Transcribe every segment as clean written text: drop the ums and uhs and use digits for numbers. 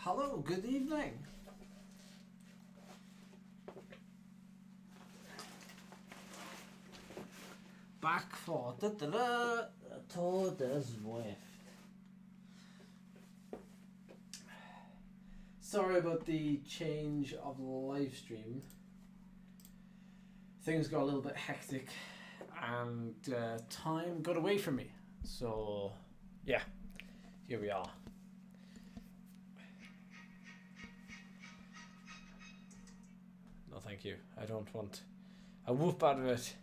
Hello, good evening. Back for Tour de Zwift. Sorry about the change of the live stream. Things got a little bit hectic and time got away from me. So, yeah, here we are. No, thank you. I don't want a whoop out of it.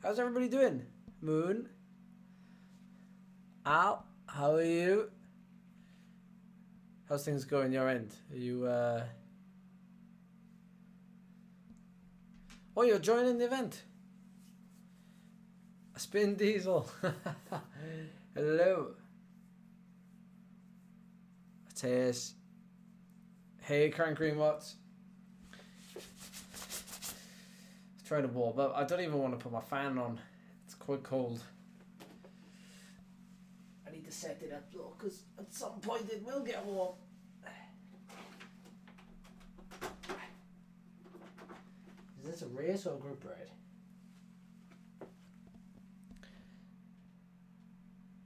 How's everybody doing? Moon? Al? How are you? How's things going your end? Are you Oh, you're joining the event. A spin diesel. Hello. Cheers. Hey, Crank Green Watts. Trying to warm up. I don't even want to put my fan on. It's quite cold. I need to set it up though, because at some point it will get warm. Is this a race or a group ride?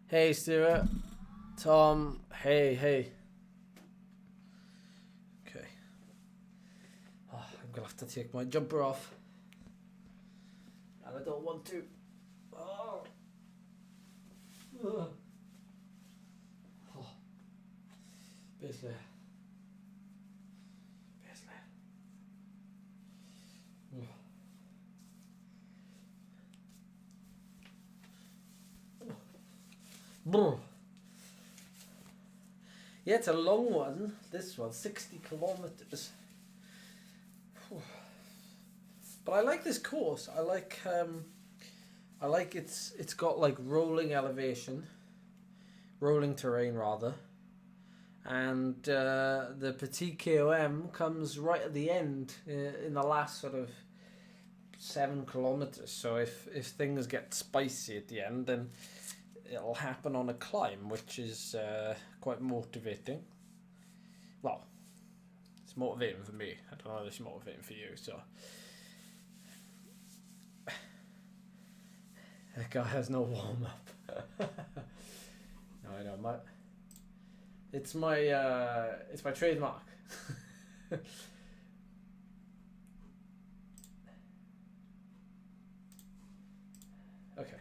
Hey Stuart. Tom. Hey. Okay. Oh, I'm going to have to take my jumper off. And I don't want to. Oh. Oh. Basically. Oh. Yeah, it's a long one. This one, 60 kilometers. But I like this course. I like it's got like rolling terrain rather, and the Petit KOM comes right at the end in the last sort of 7 kilometers. So if things get spicy at the end, then it'll happen on a climb, which is quite motivating. Well, it's motivating for me. I don't know if it's motivating for you. So. That guy has no warm up. No, I know. It's my trademark. Okay.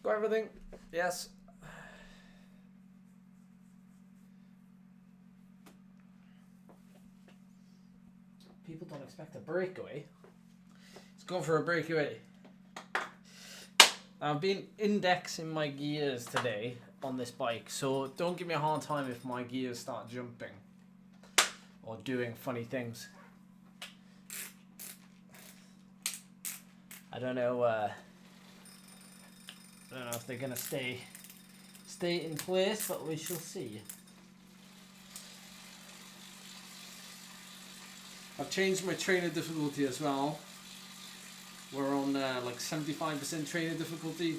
Got everything? Yes. People don't expect a breakaway. Let's go for a breakaway. I've been indexing my gears today on this bike, so don't give me a hard time if my gears start jumping or doing funny things. I don't know if they're gonna stay in place, but we shall see. I've changed my trainer difficulty as well. We're on like 75% trainer difficulty.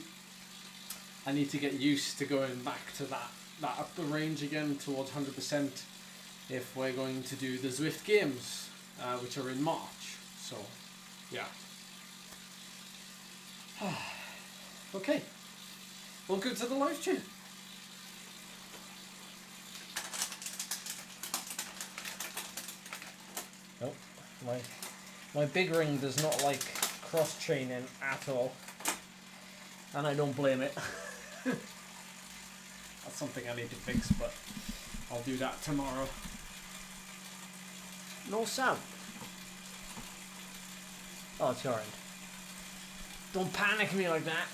I need to get used to going back to that upper range again towards 100% if we're going to do the Zwift games, which are in March. So, yeah. Okay. Welcome to the live stream. Nope. My big ring does not like cross training at all, and I don't blame it. That's something I need to fix, but I'll do that tomorrow. No sound. Oh, it's your end. Don't panic me like that.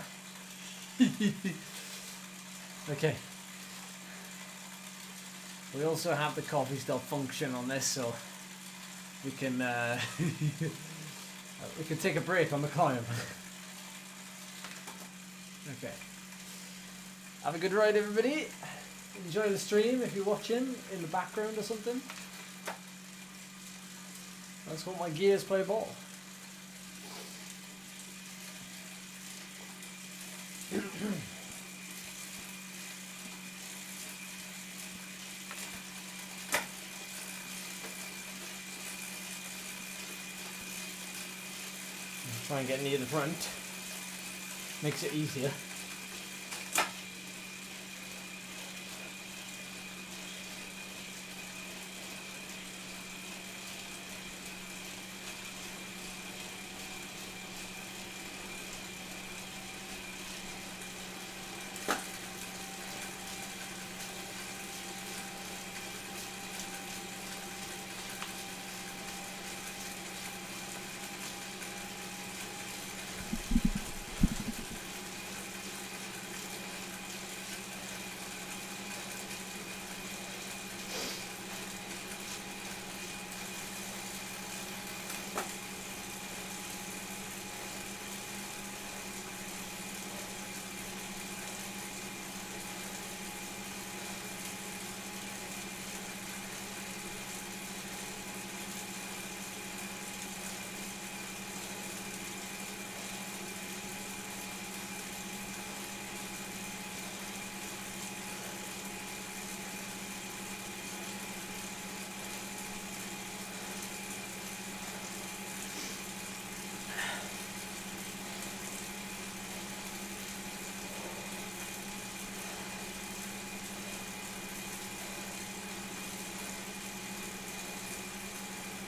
Okay. We also have the coffee still function on this, so we can we can take a break on the climb. Okay. Have a good ride, everybody. Enjoy the stream if you're watching in the background or something. That's what my gears play ball. Try and get near the front. Makes it easier.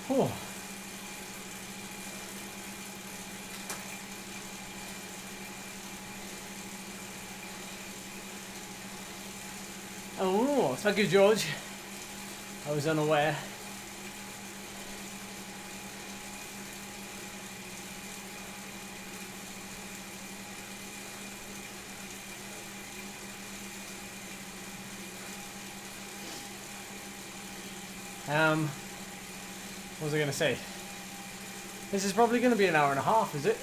Oh. Oh, thank you, George. I was unaware. What was I going to say? This is probably going to be an hour and a half, is it?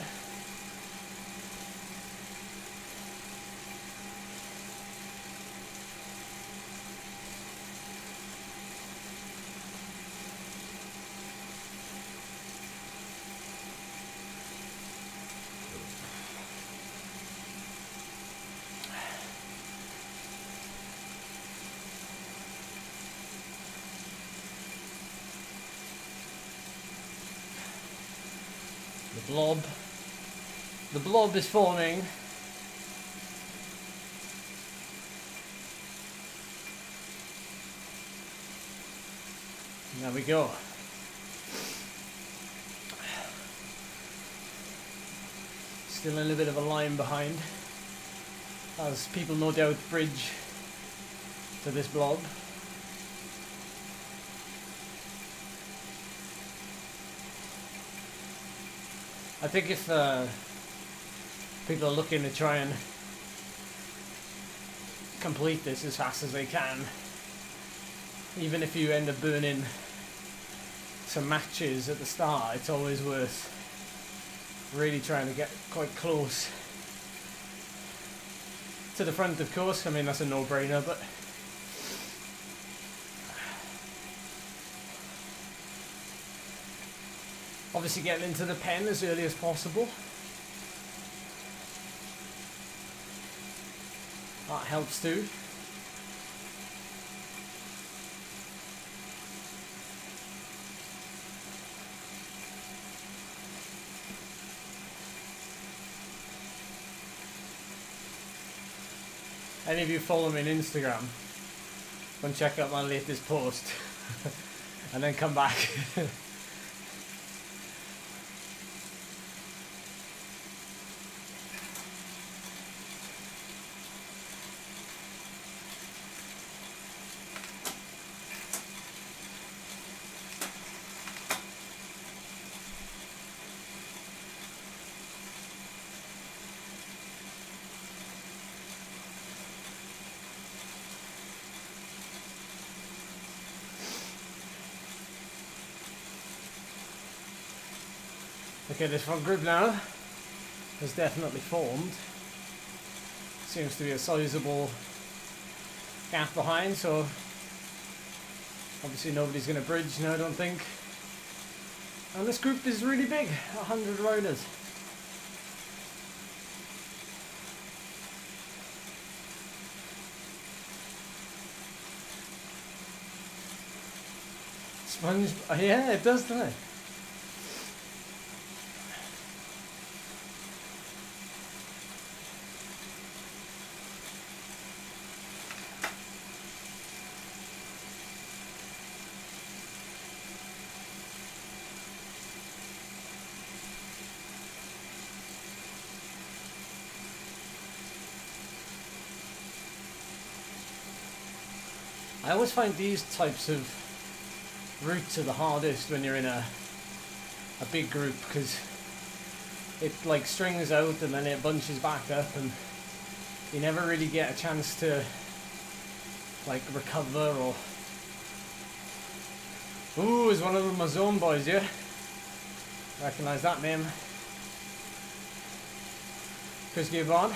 The blob is forming. There we go. Still a little bit of a line behind, as people no doubt bridge to this blob. I think if people are looking to try and complete this as fast as they can, even if you end up burning some matches at the start, it's always worth really trying to get quite close to the front, of course. I mean, that's a no-brainer, but obviously getting into the pen as early as possible. That helps too. Any of you follow me on Instagram, go and check out my latest post and then come back. Okay, this front group now has definitely formed. Seems to be a sizable gap behind, so obviously nobody's going to bridge now, I don't think. And this group is really big, 100 riders. Sponge, yeah, it does, doesn't it? I always find these types of routes are the hardest when you're in a big group, because it like strings out and then it bunches back up and you never really get a chance to like recover or... Ooh, is one of them my zone boys, yeah? Recognise that name. Chris Gibbon.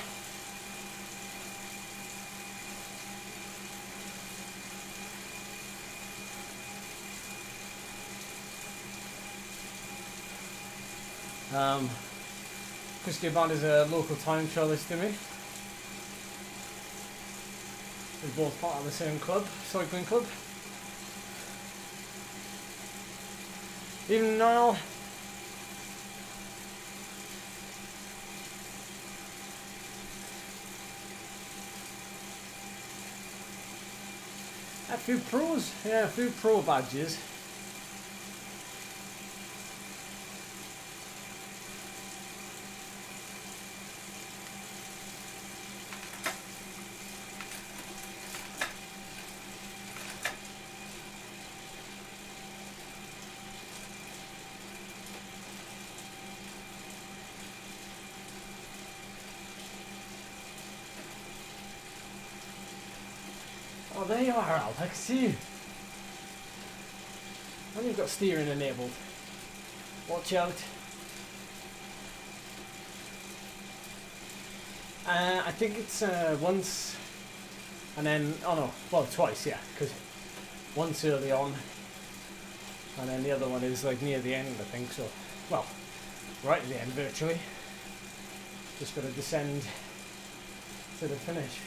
Chris Gibbon is a local time trialist to me. We're both part of the same club, cycling club. Even now, a few pros, yeah, a few pro badges. Oh, there you are, Al. I can see you. And you've got steering enabled. Watch out. I think it's once, and then, oh no, well, twice, yeah, because once early on, and then the other one is like near the end, I think, so, well, right at the end virtually. Just got to descend to the finish.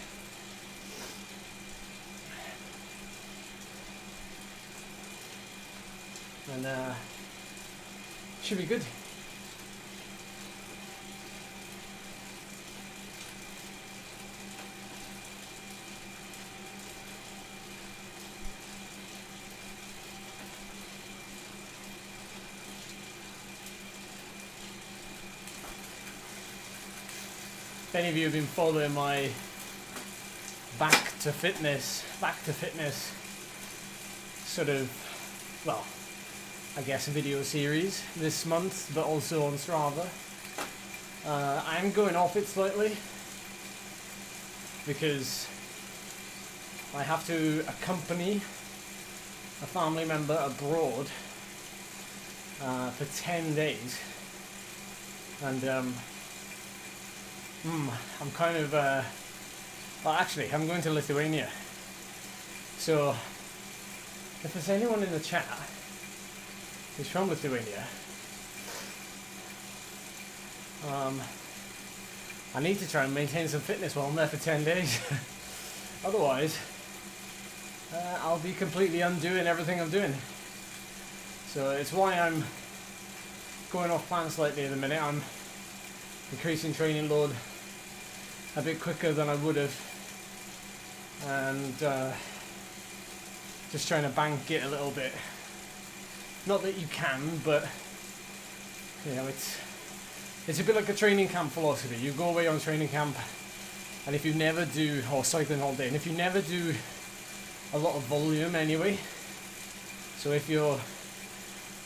And should be good. If any of you have been following my back to fitness sort of, well, I guess a video series this month, but also on Strava. I'm going off it slightly because I have to accompany a family member abroad for 10 days, and I'm kind of well, actually I'm going to Lithuania, so if there's anyone in the chat who's from Lithuania, I need to try and maintain some fitness while I'm there for 10 days. Otherwise, I'll be completely undoing everything I'm doing. So it's why I'm going off plan slightly at the minute. I'm increasing training load a bit quicker than I would have, and just trying to bank it a little bit. Not that you can, but you know, it's a bit like a training camp philosophy. You go away on training camp, and if you never do, or cycling all day, and if you never do a lot of volume anyway, so if you're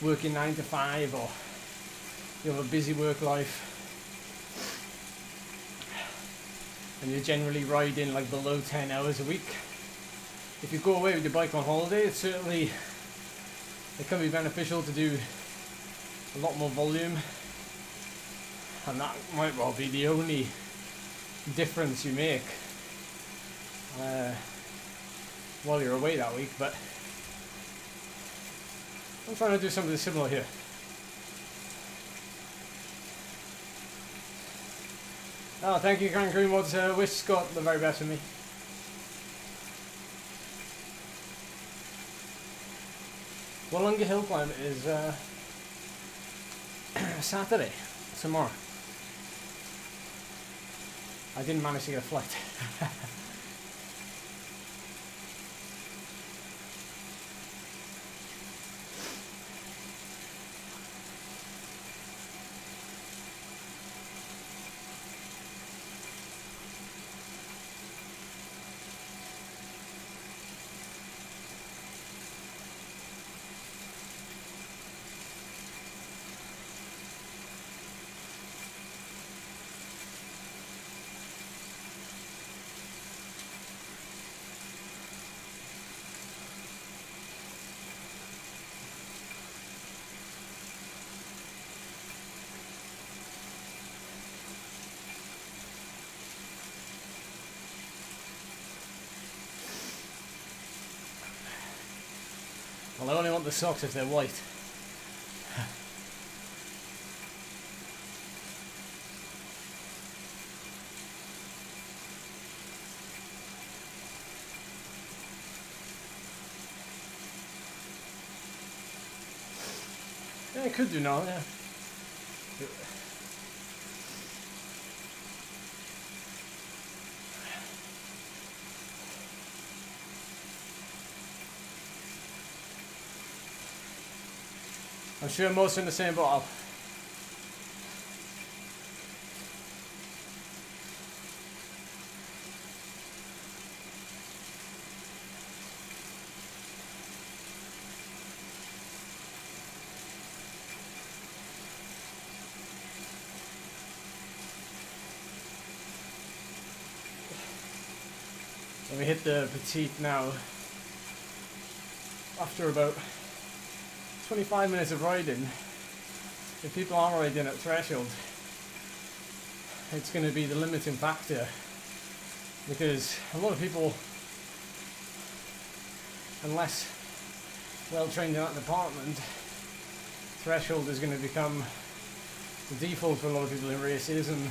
working 9 to 5 or you have a busy work life and you're generally riding like below 10 hours a week, if you go away with your bike on holiday, it can be beneficial to do a lot more volume, and that might well be the only difference you make while you're away that week. But I'm trying to do something similar here. Oh, thank you, Grant Greenwood's wish Scott the very best for me. Wollonga Hill Climb is Saturday, tomorrow. I didn't manage to get a flight. the socks if they're white. Yeah, I could do now, yeah. I'm sure most are in the same bottle. Let me hit the petite now. After about 25 minutes of riding, if people aren't riding at threshold, it's going to be the limiting factor, because a lot of people, unless well trained in that department, threshold is going to become the default for a lot of people in races, and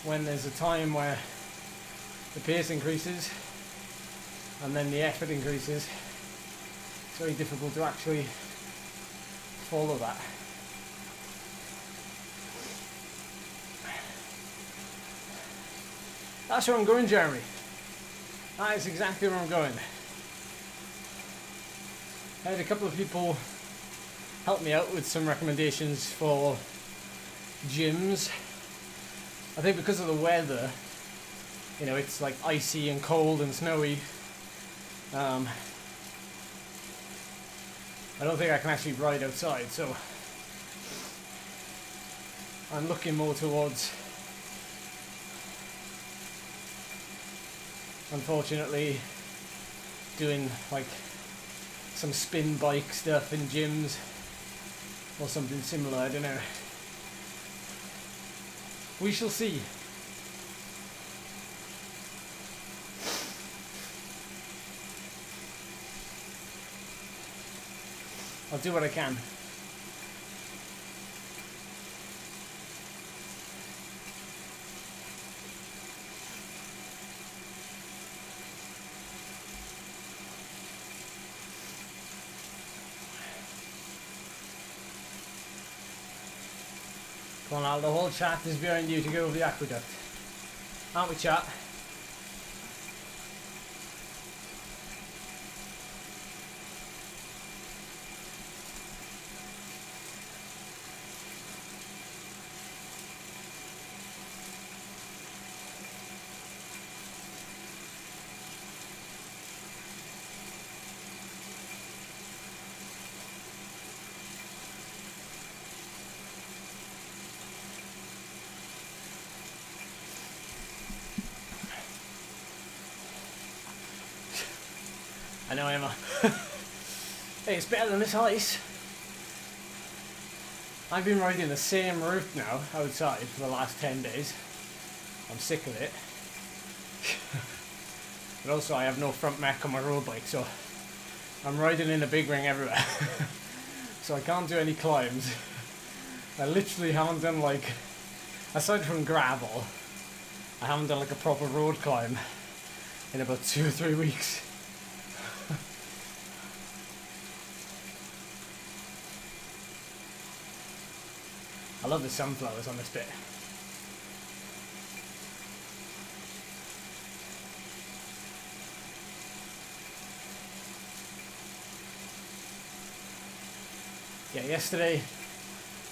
when there's a time where the pace increases and then the effort increases, it's very difficult to actually follow that. That's where I'm going, Jeremy. That is exactly where I'm going. I had a couple of people help me out with some recommendations for gyms. I think because of the weather, you know, it's like icy and cold and snowy. I don't think I can actually ride outside, so I'm looking more towards, unfortunately, doing like some spin bike stuff in gyms or something similar. I don't know. We shall see. I'll do what I can. Come on, Al, the whole chat is behind you to go over the aqueduct. Aren't we, chat? I know, Emma. Hey, it's better than this ice. I've been riding the same route now outside for the last 10 days. I'm sick of it. But also I have no front mech on my road bike, so I'm riding in a big ring everywhere. So I can't do any climbs. I literally haven't done, like, aside from gravel, I haven't done like a proper road climb in about 2 or 3 weeks. I love the sunflowers on this bit. Yeah, yesterday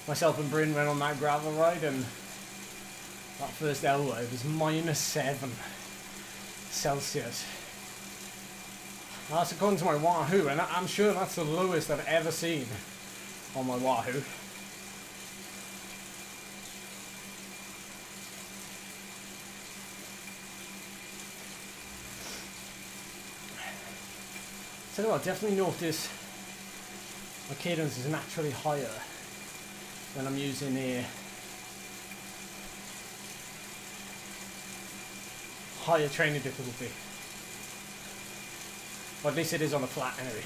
myself and Bryn went on that gravel ride, and that first hour it was -7 Celsius. That's according to my Wahoo, and I'm sure that's the lowest I've ever seen on my Wahoo. So I definitely notice my cadence is naturally higher when I'm using a higher training difficulty. Or at least it is on the flat anyway.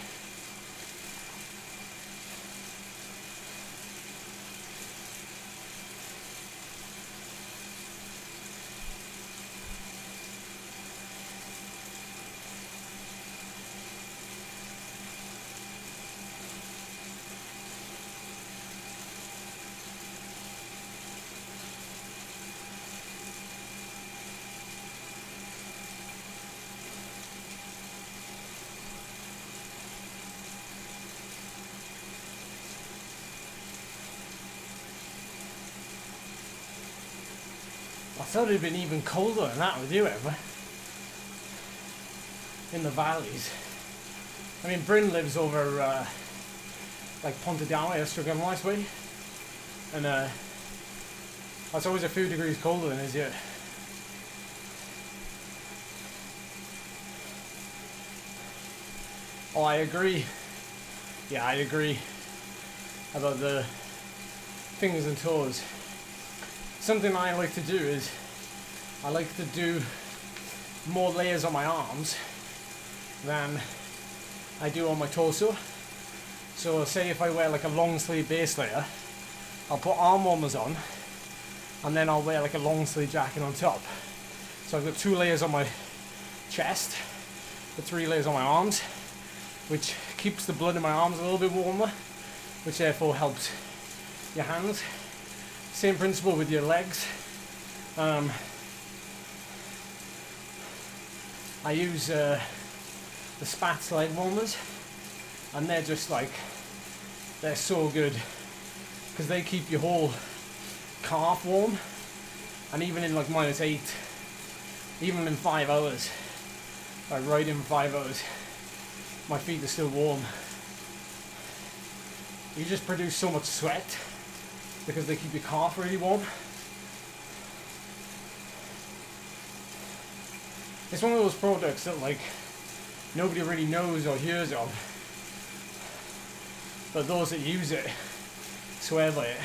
I thought it'd been even colder than that with you ever. In the valleys. I mean, Bryn lives over like Pontedama, Estragón way, and that's always a few degrees colder than is here. Oh, I agree. Yeah, I agree about the fingers and toes. Something I like to do is I like to do more layers on my arms than I do on my torso. So say if I wear like a long sleeve base layer, I'll put arm warmers on and then I'll wear like a long sleeve jacket on top. So I've got 2 layers on my chest, the 3 layers on my arms, which keeps the blood in my arms a little bit warmer, which therefore helps your hands. Same principle with your legs. I use the Spats leg warmers, and they're just like, they're so good because they keep your whole calf warm, and even in like -8, even in 5 hours, like right in 5 hours, my feet are still warm. You just produce so much sweat because they keep your calf really warm. It's one of those products that like nobody really knows or hears of, but those that use it swear by it.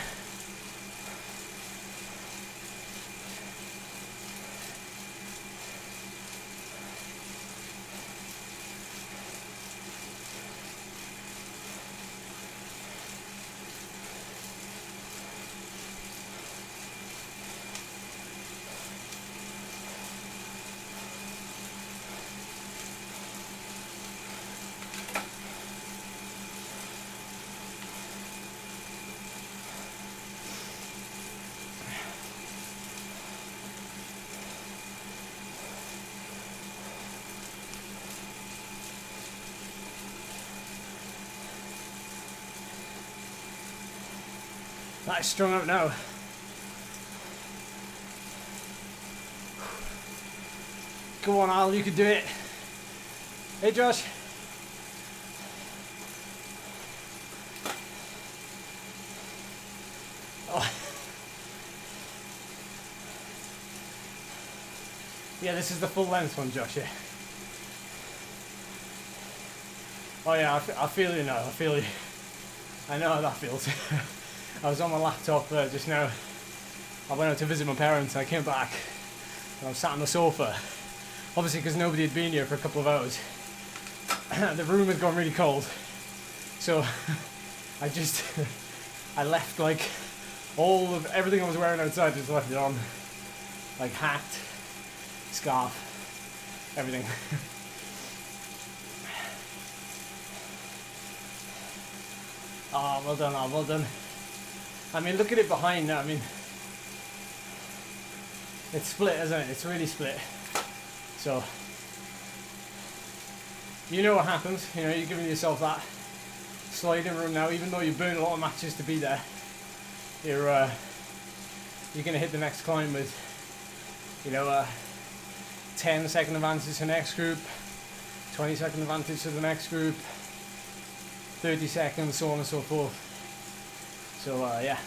That is strung out now. Go on, Al, you can do it. Hey, Josh. Oh. Yeah, this is the full length one, Josh, yeah. Oh yeah, I feel you now, I feel you. I know how that feels. I was on my laptop just now. I went out to visit my parents and I came back and I was sat on the sofa. Obviously because nobody had been here for a couple of hours. The room had gone really cold. So I left like all of everything I was wearing outside, just left it on. Like hat, scarf, everything. Oh, well done, well done. I mean, look at it behind now. I mean, it's split, isn't it? It's really split. So, you know what happens. You know, you're giving yourself that sliding room now, even though you burn a lot of matches to be there. You're going to hit the next climb with, you know, 10-second advantage to the next group, 20-second advantage to the next group, 30 seconds, so on and so forth. So yeah.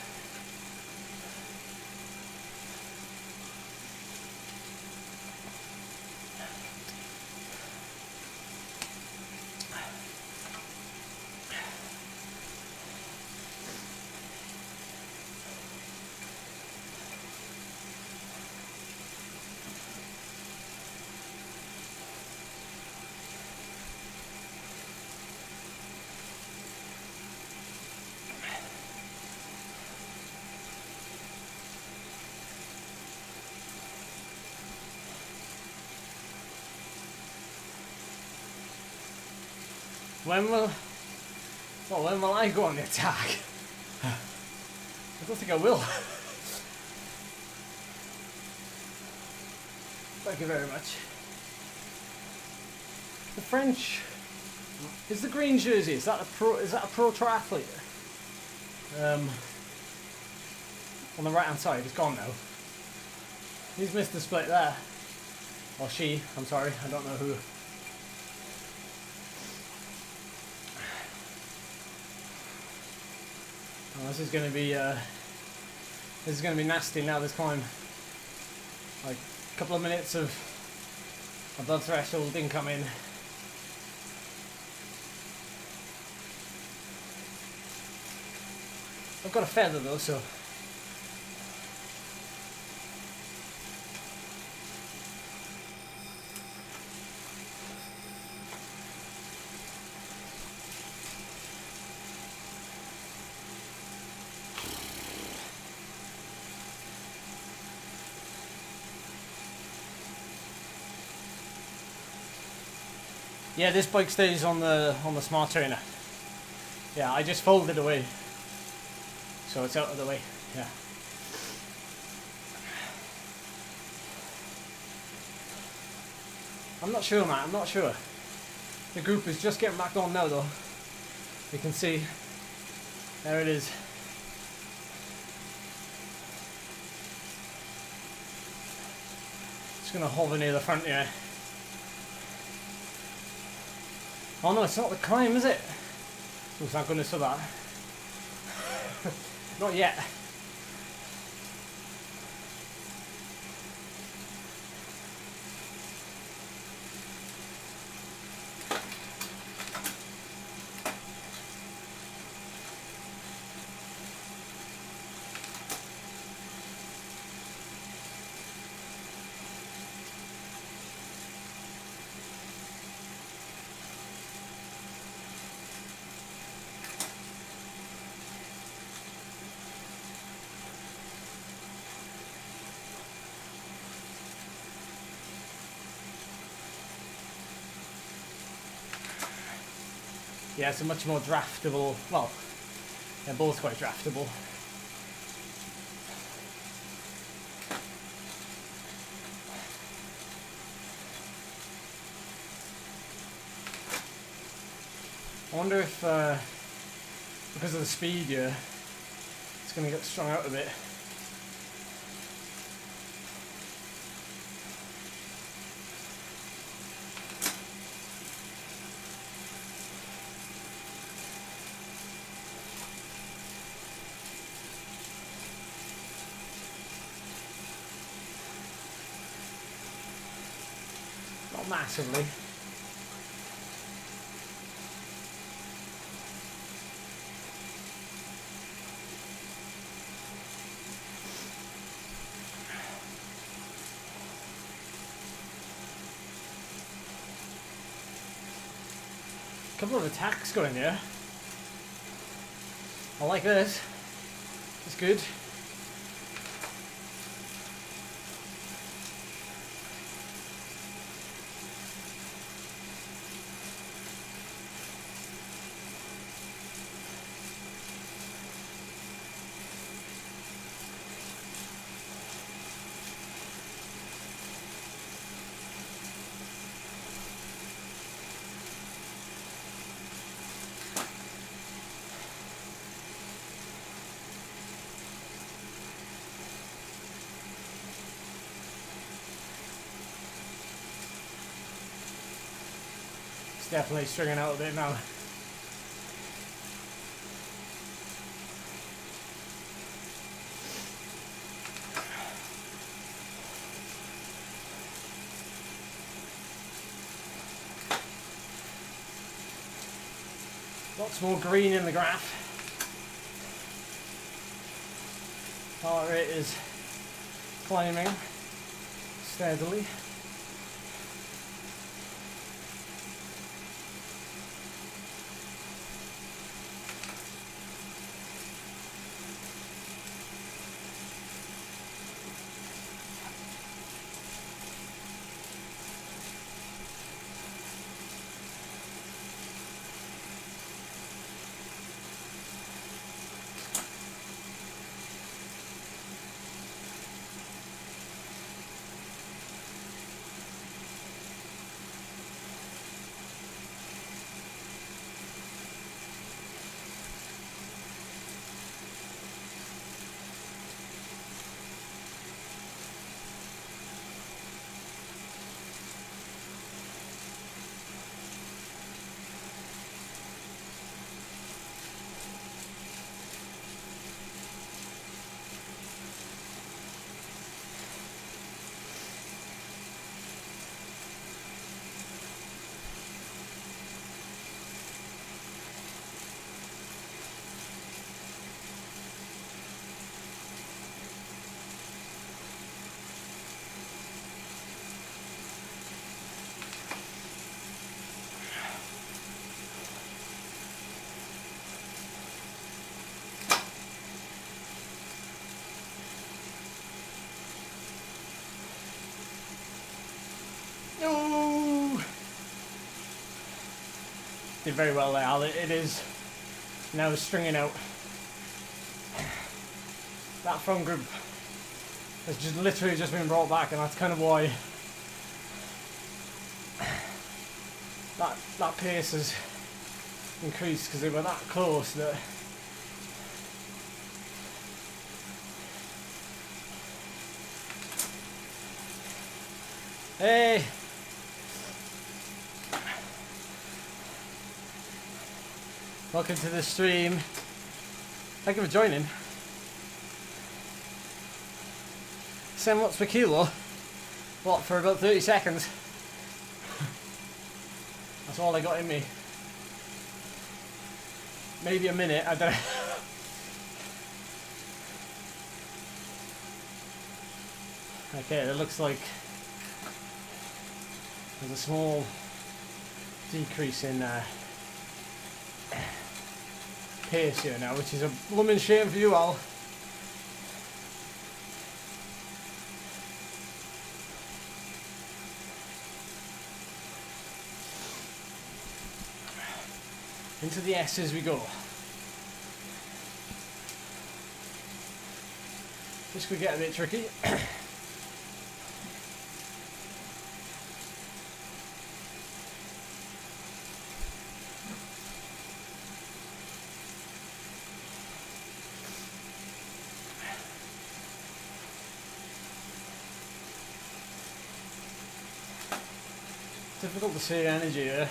When will I go on the attack? I don't think I will. Thank you very much. The French is the green jersey. Is that a pro triathlete? On the right hand side, it's gone now. He's missed the split there. Or she, I'm sorry, I don't know who. Oh, this is going to be nasty now, this climb. Like a couple of minutes of above threshold incoming. I've got a feather though, so yeah, this bike stays on the smart trainer. Yeah, I just folded away, so it's out of the way. Yeah. I'm not sure, man. I'm not sure. The group is just getting back on now, though. You can see. There it is. Just gonna hover near the front here. Oh no, it's not the climb, is it? Oh, thank goodness for that. Not yet. Yeah, it's a much more draftable, well, they're both quite draftable. I wonder if, because of the speed here, it's going to get strung out a bit. Not massively. Couple of attacks going there. I like this. It's good. Definitely stringing out a bit now. Lots more green in the graph. Heart rate is climbing steadily. did very well there, Al. It is now stringing out. That front group has just literally just been brought back, and that's kind of why that pace has increased, because they were that close that hey, welcome to the stream. Thank you for joining. 7 watts per kilo. What, for about 30 seconds? That's all I got in me. Maybe a minute, I don't know. Okay, it looks like there's a small decrease in pace here now, which is a blooming shame for you all. Into the S's we go. This could get a bit tricky. Difficult to see energy here,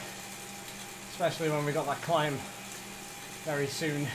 especially when we got that climb very soon.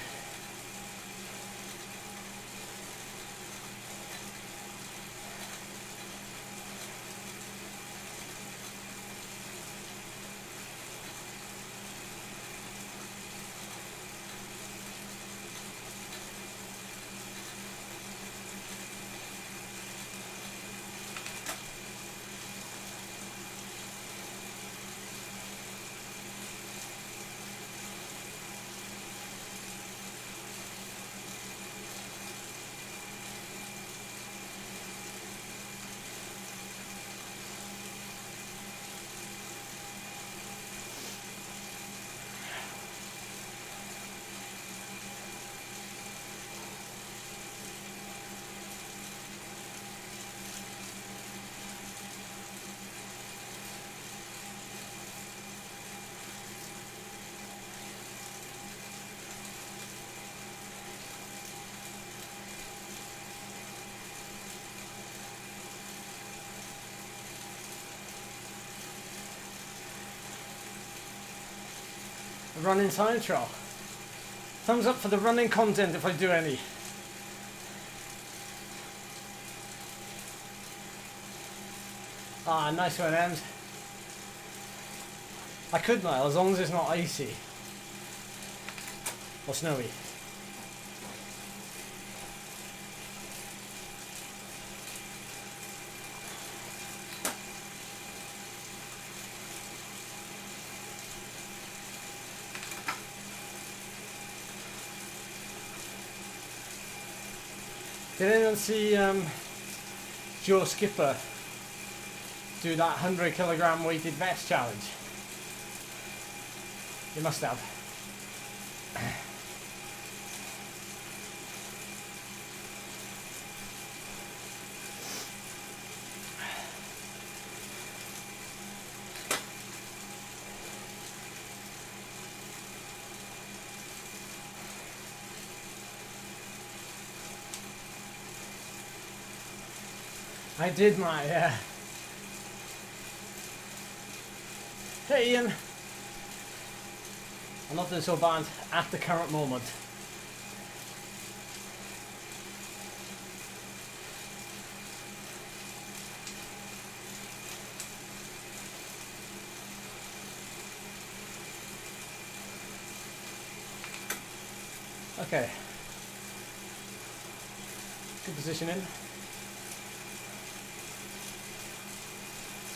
Running time trial. Thumbs up for the running content if I do any. Ah, nice one, Ems. I could now, as long as it's not icy or snowy. Did anyone see Joe Skipper do that 100 kilogram weighted vest challenge? You must have. I did my, Hey Ian. I'm not doing so bad at the current moment. Okay. Good positioning.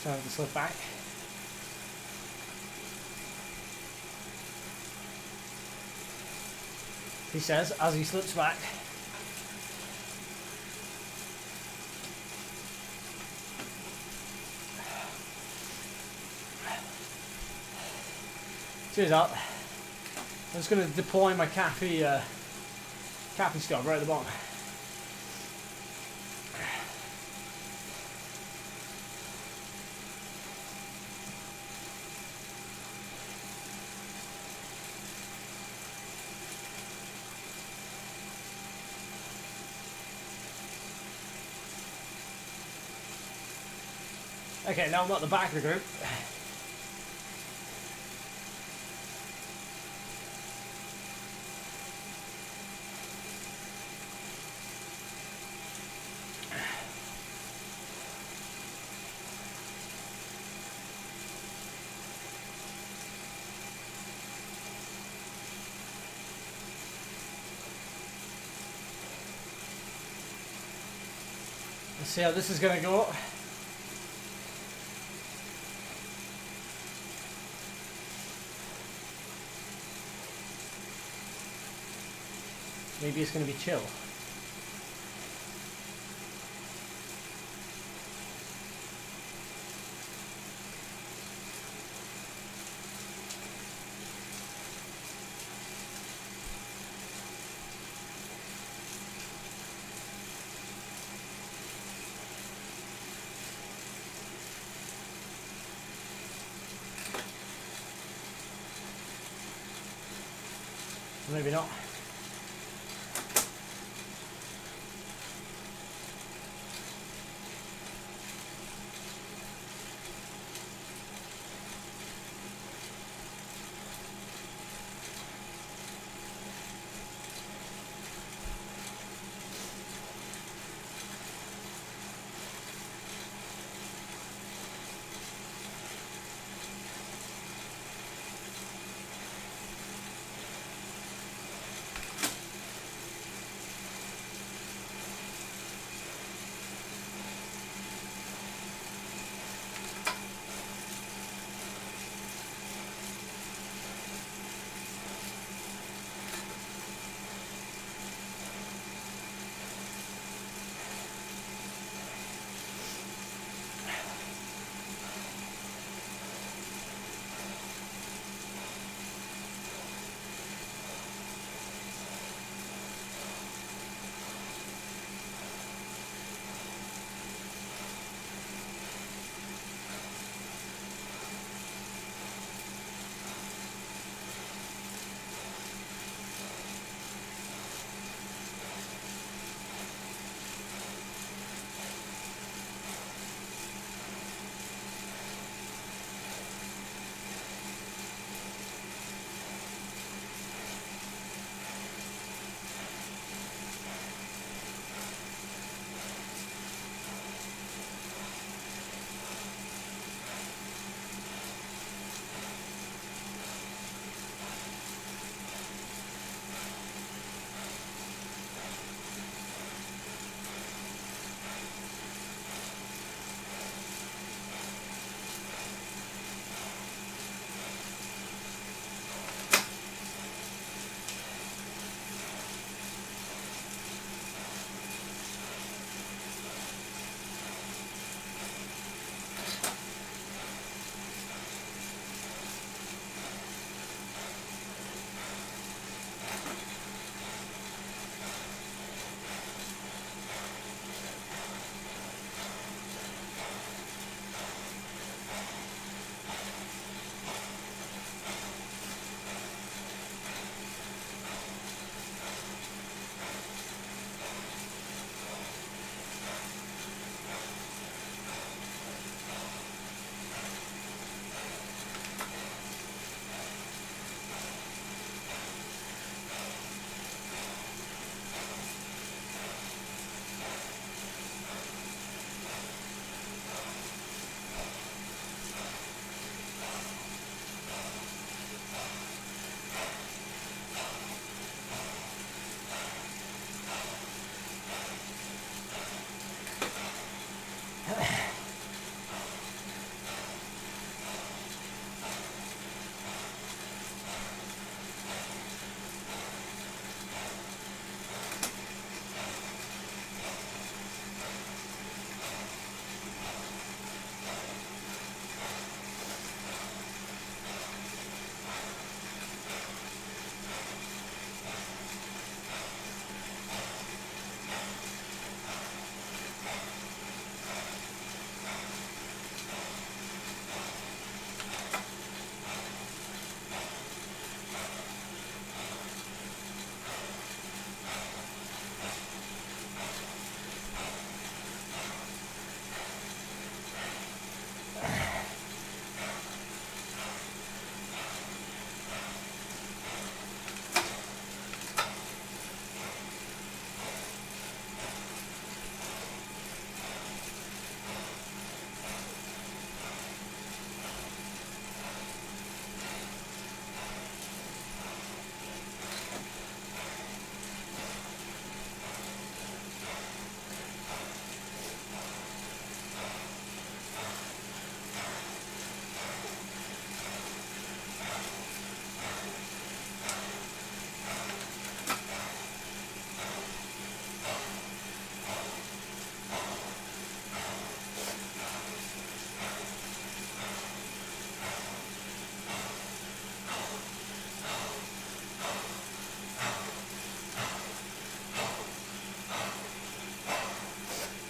So I have to slip back. He says as he slips back. Cheers up. I'm just going to deploy my cappy scope right at the bottom. Okay, now I'm at the back of the group. Let's see how this is going to go. Maybe it's going to be chill. Maybe not.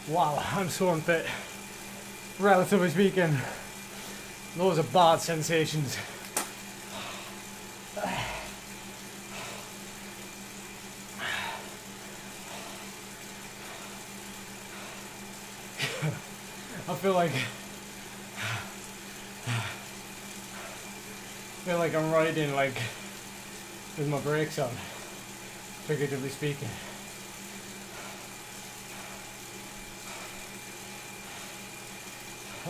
Wow, I'm so unfit. Relatively speaking, those are bad sensations. I feel like I'm riding like with my brakes on, figuratively speaking.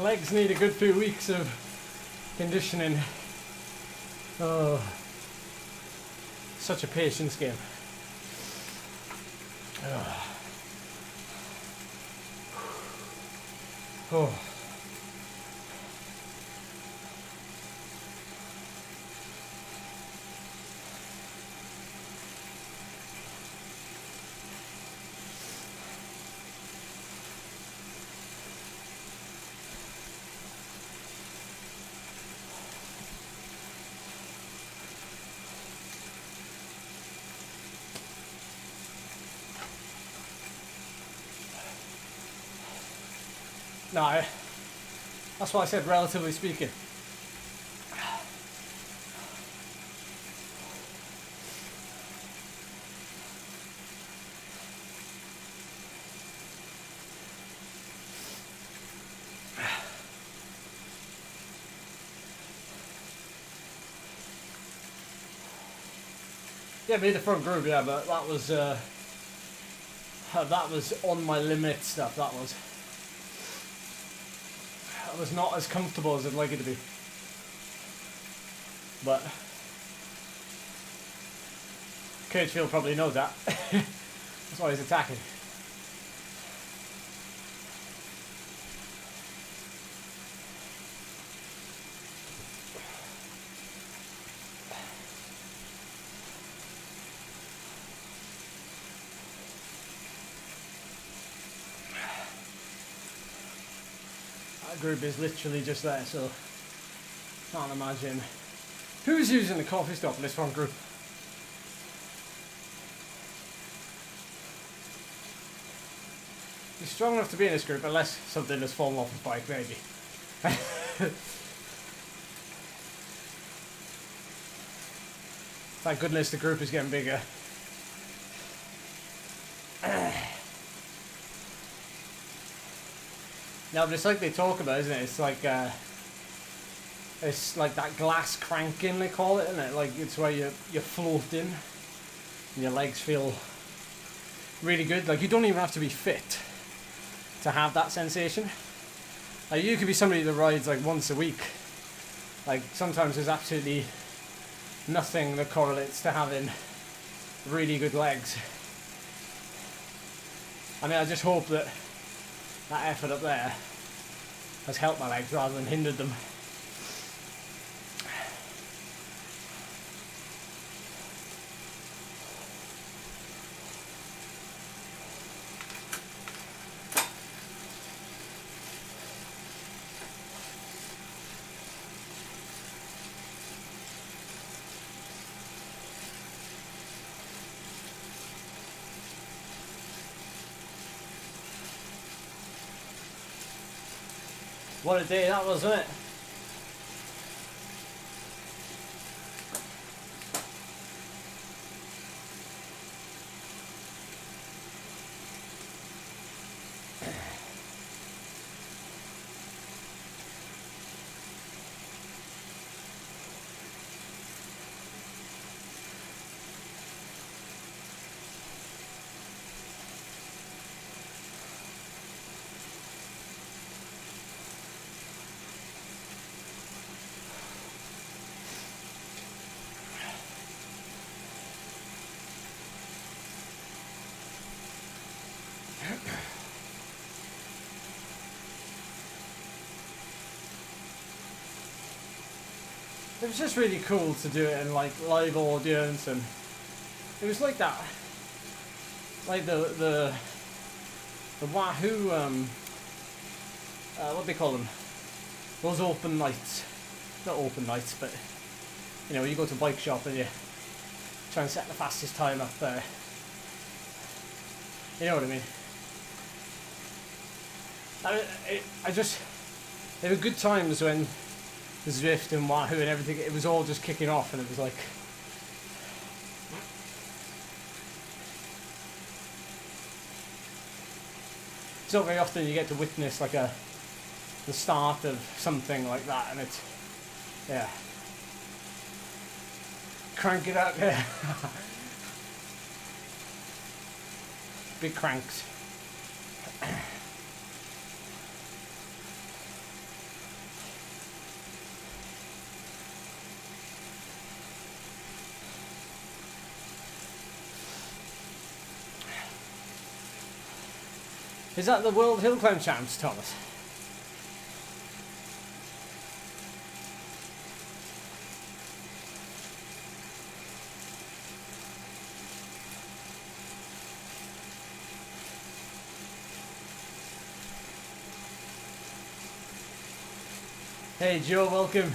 Legs need a good few weeks of conditioning. Oh, such a patience game. Oh. No, that's why I said relatively speaking. Yeah, made the front group, yeah, but that was on my limit stuff. That was not as comfortable as I'd like it to be. But Kirchfield probably knows that. That's why he's attacking. That group is literally just there, so can't imagine who's using the coffee stop in this front group. He's strong enough to be in this group unless something has fallen off his bike, maybe. Thank goodness the group is getting bigger. No, but it's like they talk about, isn't it? It's like that glass cranking, they call it, isn't it? Like it's where you're floating and your legs feel really good. Like you don't even have to be fit to have that sensation. Like you could be somebody that rides like once a week. Like sometimes there's absolutely nothing that correlates to having really good legs. I mean, I just hope that effort up there has helped my legs rather than hindered them. What a day that was, wasn't it? It was just really cool to do it in like live audience, and it was like that, like the Wahoo what do they call them? Those open nights, not open nights, but you know, you go to a bike shop and you try and set the fastest time up there. You know what I mean? There were good times when the Zwift and Wahoo and everything, it was all just kicking off, and it was like, it's not very often you get to witness like the start of something like that, and it's, yeah, crank it up, yeah. Big cranks. Is that the World Hill Climb Champs, Thomas? Hey Joe, welcome.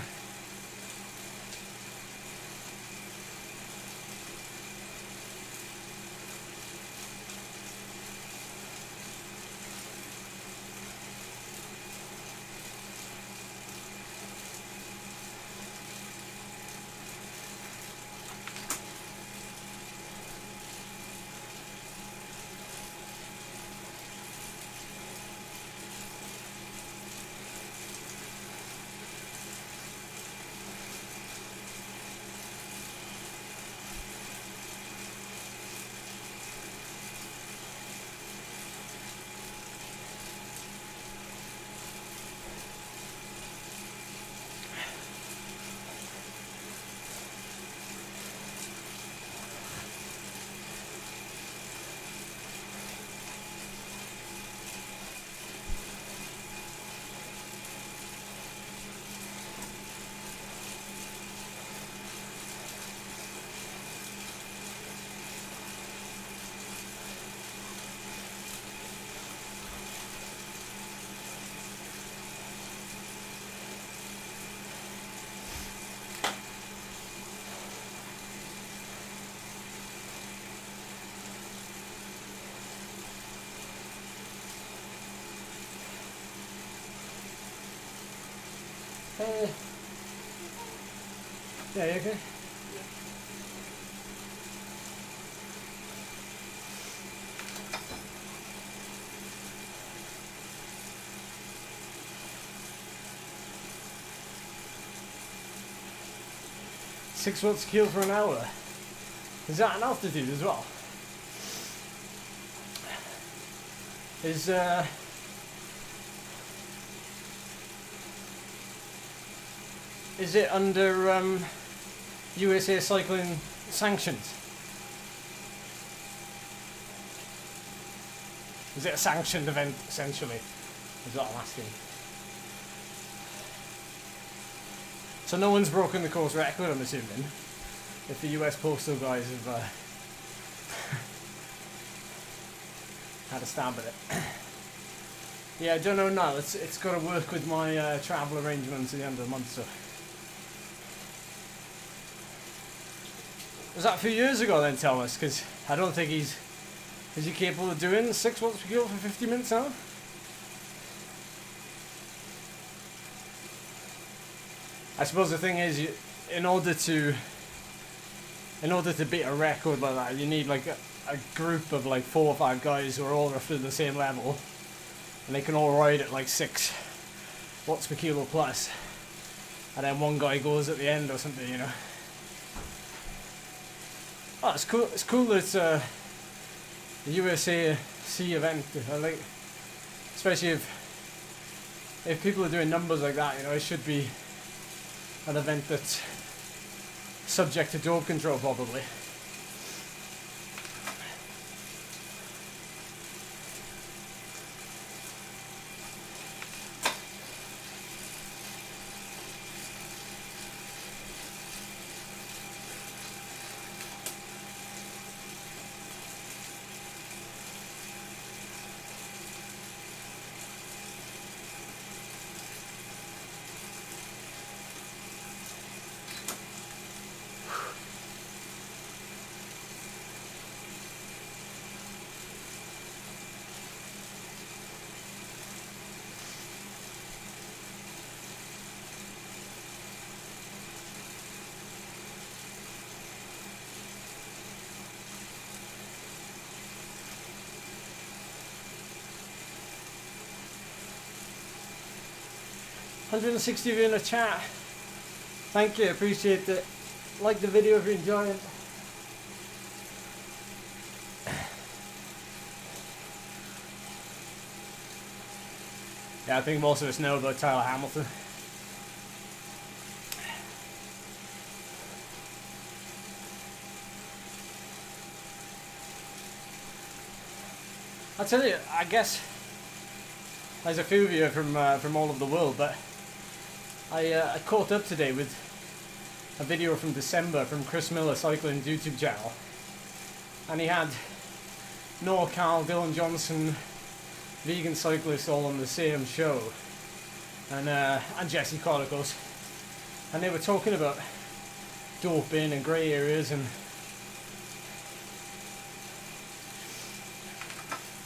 Yeah, you okay? Six watts keel for an hour. Is that an altitude as well? Is it under USA cycling sanctions? Is it a sanctioned event essentially? Is what I'm asking. So no one's broken the course record, I'm assuming, if the US postal guys have had a stab at it. Yeah, I don't know now. It's got to work with my travel arrangements at the end of the month. So was that a few years ago then, Thomas? Because I don't think is he capable of doing 6 watts per kilo for 50 minutes now? I suppose the thing is, in order to beat a record like that, you need like a group of like 4 or 5 guys who are all roughly the same level, and they can all ride at like 6 watts per kilo plus, and then one guy goes at the end or something, you know. Oh, it's cool. It's cool that it's a USAC event. I like, especially if people are doing numbers like that, you know, it should be an event that's subject to dope control, probably. 160 of you in the chat. Thank you, appreciate it. Like the video if you enjoy it. Yeah, I think most of us know about Tyler Hamilton. I tell you, I guess there's a few of you from all over the world, but I caught up today with a video from December from Chris Miller Cycling's YouTube channel, and he had Noah Carl, Dylan Johnson, vegan cyclists all on the same show, and Jesse Chronicles, and they were talking about doping and grey areas. And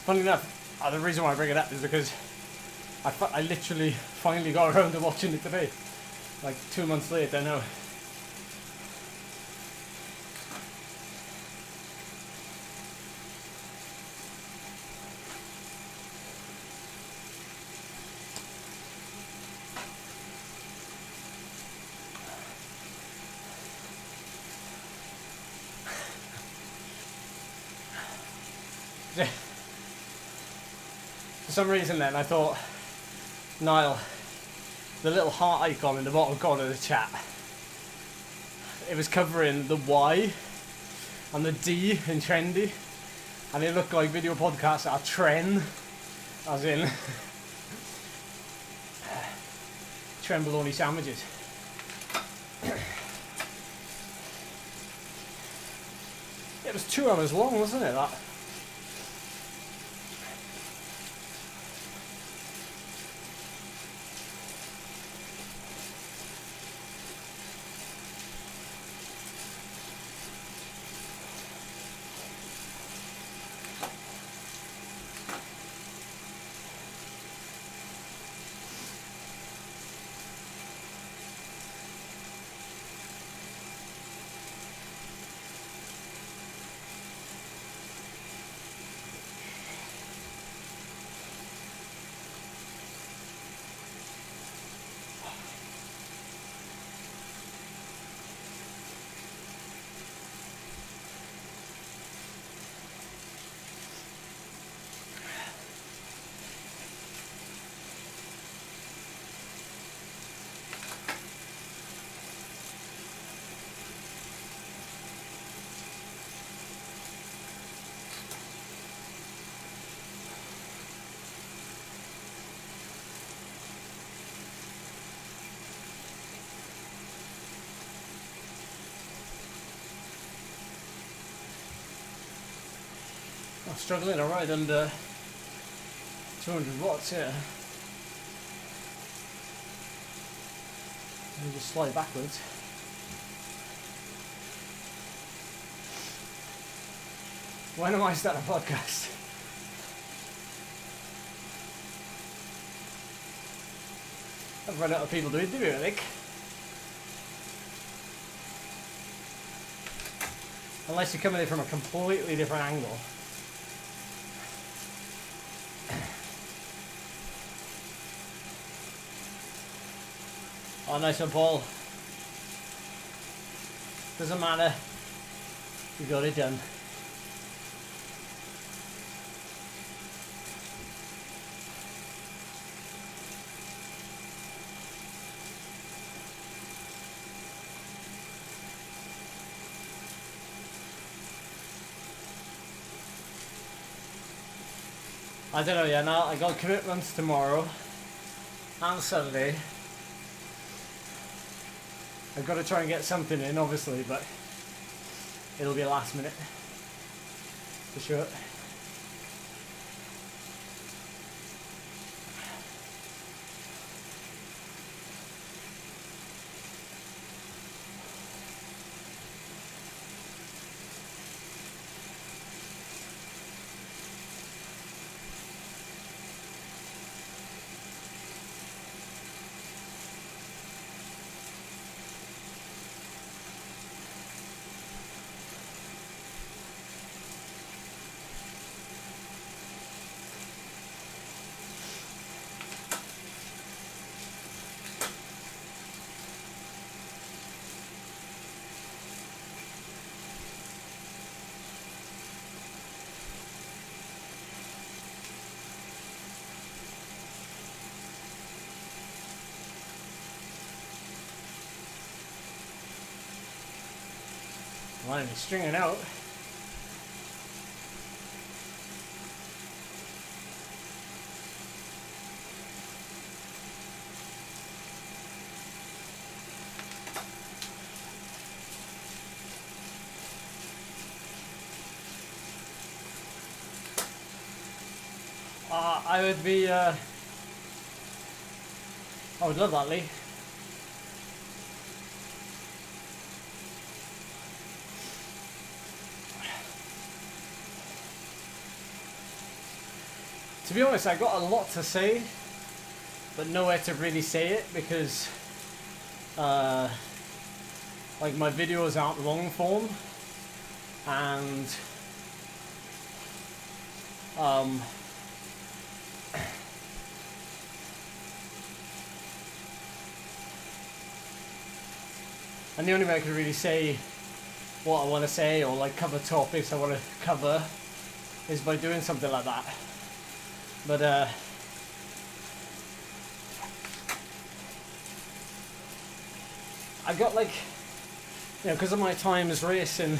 funny enough, the reason why I bring it up is because I literally finally got around to watching it today, like 2 months later now. For some reason then I thought, Niall, the little heart icon in the bottom corner of the chat, it was covering the Y and the D in trendy, and it looked like video podcasts are trend, as in trenbolone sandwiches. It was 2 hours long, wasn't it, that? I'm struggling to ride under 200 watts here. Let me just slide backwards. When am I starting a podcast? I've run out of people to interview, I think. Unless you're coming in from a completely different angle. Oh, nice one, Paul. Doesn't matter. You got it done. I don't know yet. Now I got commitments tomorrow and Saturday. I've got to try and get something in, obviously, but it'll be a last minute for sure. I'm only stringing out. I would be, I would love that, Lee. To be honest, I got a lot to say, but nowhere to really say it because, like my videos aren't long form, and and the only way I could really say what I want to say or like cover topics I want to cover is by doing something like that. But I got like, you know, because of my time as racing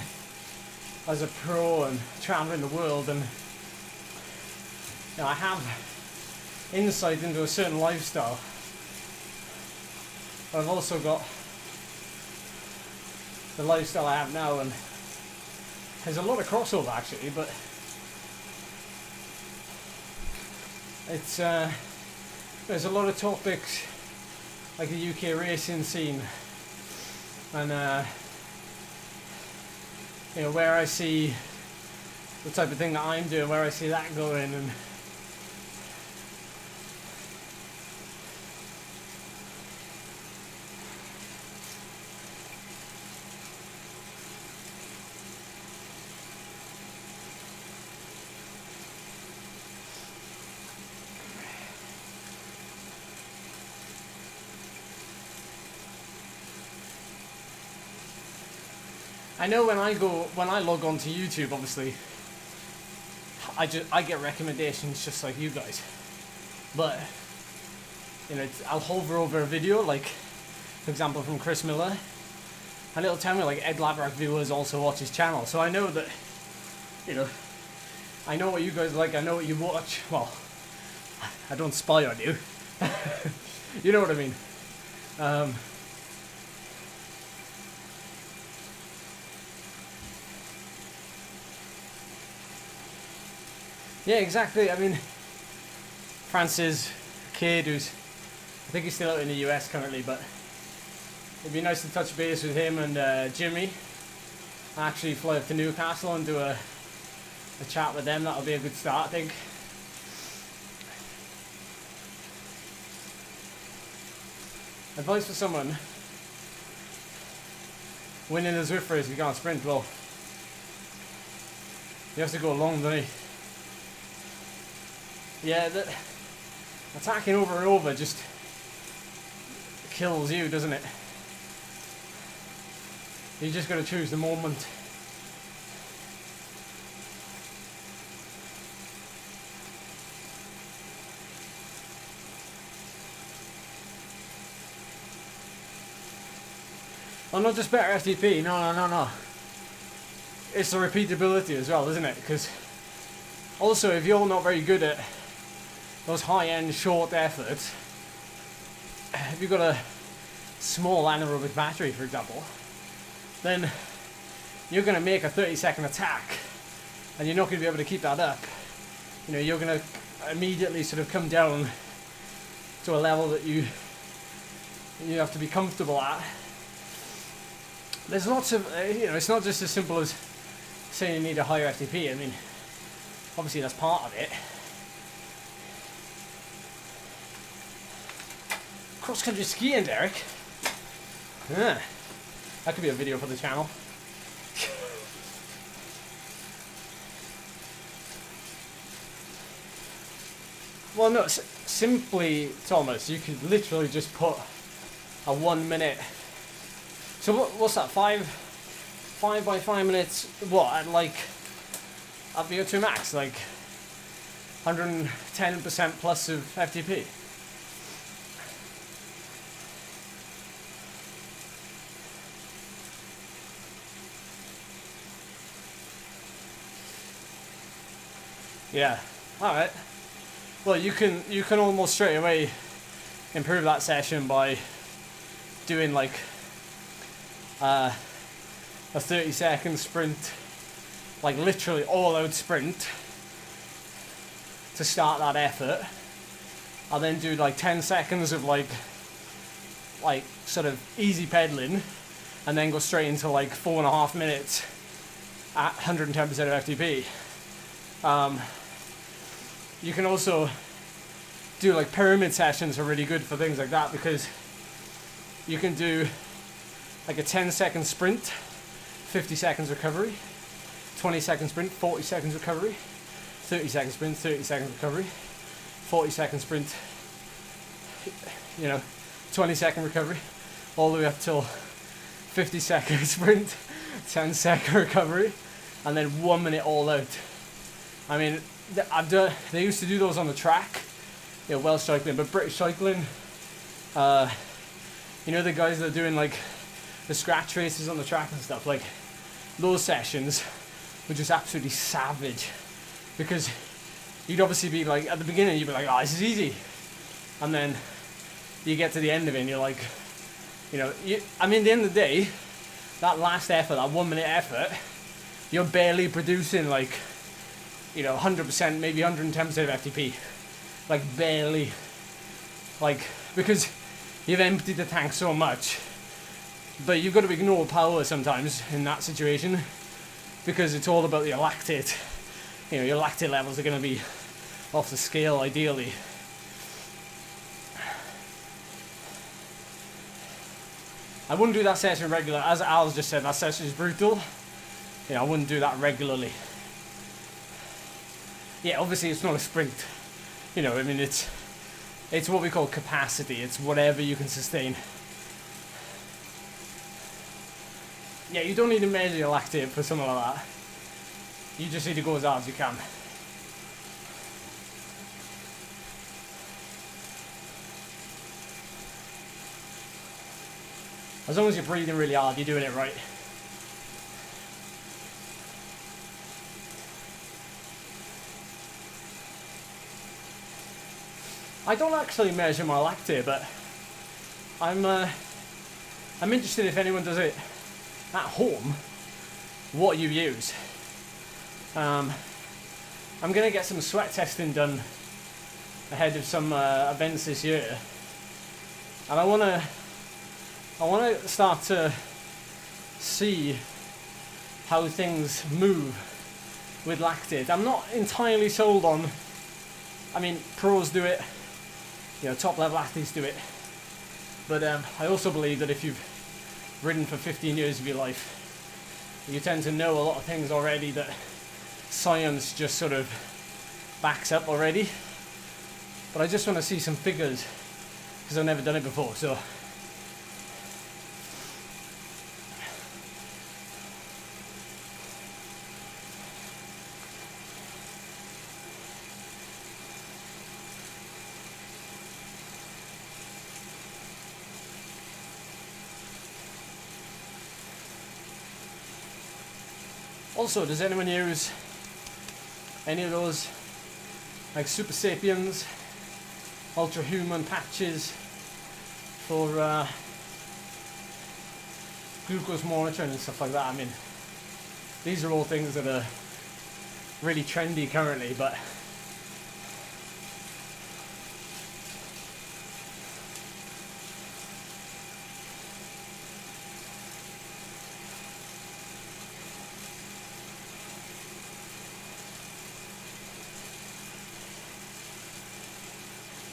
as a pro and traveling the world, and you know, I have insight into a certain lifestyle. But I've also got the lifestyle I have now, and there's a lot of crossover actually, but it's there's a lot of topics like the UK racing scene, and you know, where I see the type of thing that I'm doing, where I see that going, and I know when I log on to YouTube, obviously, I get recommendations just like you guys. But you know, I'll hover over a video, like for example from Chris Miller, and it'll tell me like Ed Laverack viewers also watch his channel. So I know that, you know, I know what you guys like. I know what you watch. Well, I don't spy on you. You know what I mean. Yeah, exactly. I mean, Francis Cade, I think he's still out in the US currently, but it'd be nice to touch base with him and Jimmy. Actually fly up to Newcastle and do a chat with them. That'll be a good start, I think. Advice for someone winning a Zwift race if you can't sprint. Well, you have to go long, don't you? Yeah, attacking over and over just kills you, doesn't it? You just got to choose the moment. Oh, not just better FTP, no. It's the repeatability as well, isn't it? Because also, if you're not very good at those high-end short efforts, if you've got a small anaerobic battery, for example, then you're going to make a 30-second attack, and you're not going to be able to keep that up. You know, you're going to immediately sort of come down to a level that you have to be comfortable at. There's lots of, you know, it's not just as simple as saying you need a higher FTP. I mean, obviously that's part of it. Cross-country skiing, Derek. Yeah. That could be a video for the channel. Well, no, simply, Thomas, you could literally just put a 1 minute. So what's that? 5 by 5 minutes. What? At like at VO2 max, like 110% plus of FTP. Yeah. All right. Well, you can almost straight away improve that session by doing like a 30-second sprint, like literally all-out sprint to start that effort. I'll then do like 10 seconds of like sort of easy pedaling, and then go straight into like 4.5 minutes at 110% of FTP. You can also do like pyramid sessions are really good for things like that, because you can do like a 10-second sprint, 50 seconds recovery, 20-second sprint, 40 seconds recovery, 30-second sprint, 30 seconds recovery, 40-second sprint, 20-second recovery, all the way up till 50-second sprint, 10-second recovery, and then 1 minute all out. I mean, they used to do those on the track, Welsh cycling, but British cycling, the guys that are doing like the scratch races on the track and stuff, like those sessions were just absolutely savage, because you'd obviously be like, at the beginning you'd be like, oh, this is easy, and then you get to the end of it and you're like, at the end of the day, that last effort, that 1 minute effort, you're barely producing like 100%, maybe 110% of FTP, like barely, like, because you've emptied the tank so much. But you've got to ignore power sometimes in that situation, because it's all about your lactate. Your lactate levels are going to be off the scale ideally. I wouldn't do that session regular. As Al's just said, that session is brutal. I wouldn't do that regularly. Yeah, obviously it's not a sprint. It's what we call capacity. It's whatever you can sustain. Yeah, you don't need to measure your lactate for something like that. You just need to go as hard as you can. As long as you're breathing really hard, you're doing it right. I don't actually measure my lactate, but I'm interested if anyone does it at home, what you use. I'm gonna get some sweat testing done ahead of some events this year, and I wanna start to see how things move with lactate. I'm not entirely sold on. I mean, pros do it. Top level athletes do it, but I also believe that if you've ridden for 15 years of your life, you tend to know a lot of things already that science just sort of backs up already. But I just want to see some figures, because I've never done it before, so also, does anyone use any of those like Super Sapiens, Ultra Human patches for glucose monitoring and stuff like that? I mean, these are all things that are really trendy currently, but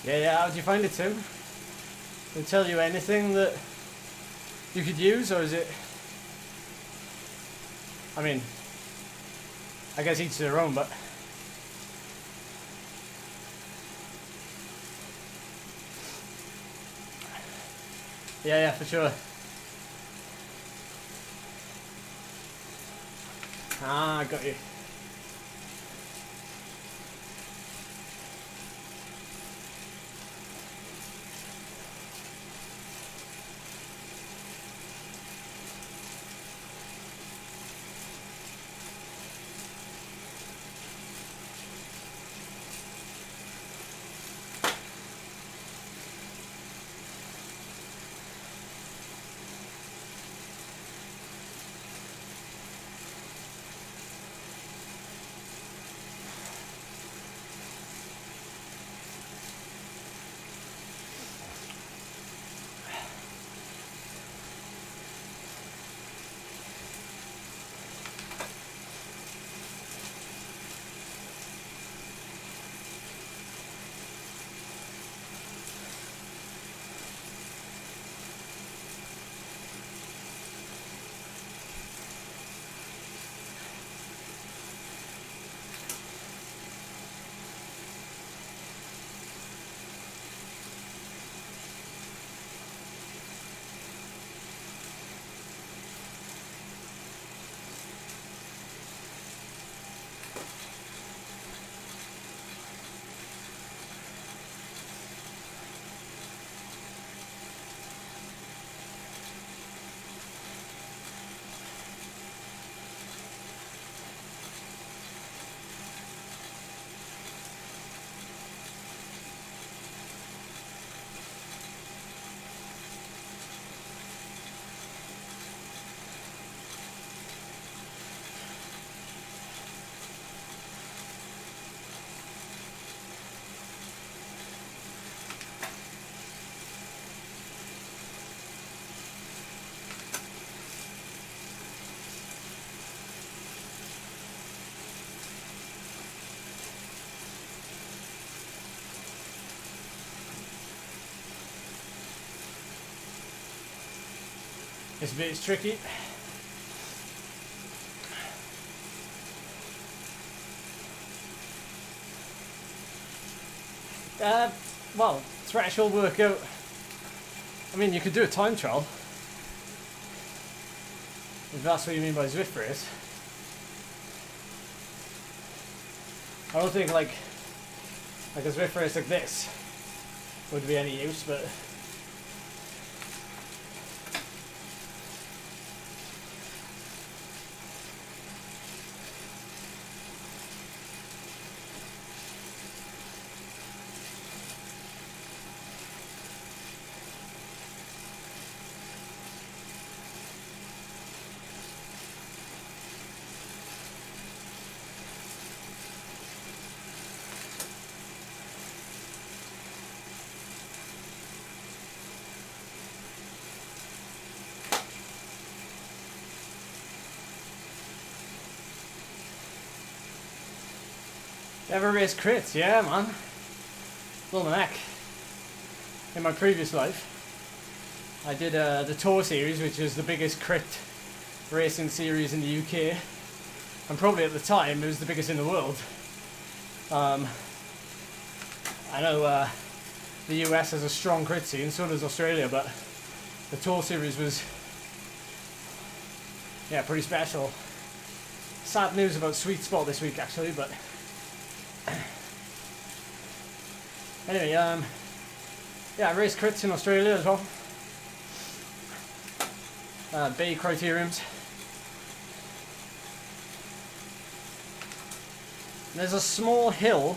yeah, how do you find it, Tim? Did it tell you anything that you could use, or is it... I mean, I guess each to their own, but... Yeah, for sure. Ah, I got you. This bit's tricky. Well, threshold workout. I mean, you could do a time trial. If that's what you mean by Zwift race. I don't think like a Zwift race like this would be any use, but ever race crits? Yeah, man. Blow my neck. In my previous life, I did the Tour series, which is the biggest crit racing series in the UK, and probably at the time it was the biggest in the world. I know the US has a strong crit scene, so does Australia, but the Tour series was, yeah, pretty special. Sad news about Sweet Spot this week, actually, but anyway, yeah, I race crits in Australia as well. Beic criteriums. There's a small hill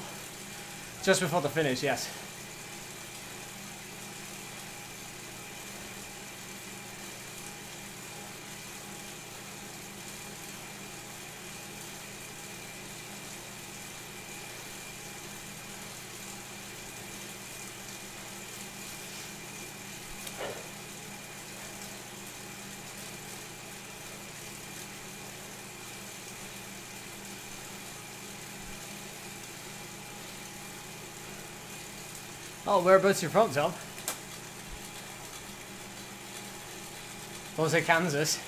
just before the finish, yes. Oh, whereabouts you from, Tom? Was it Kansas?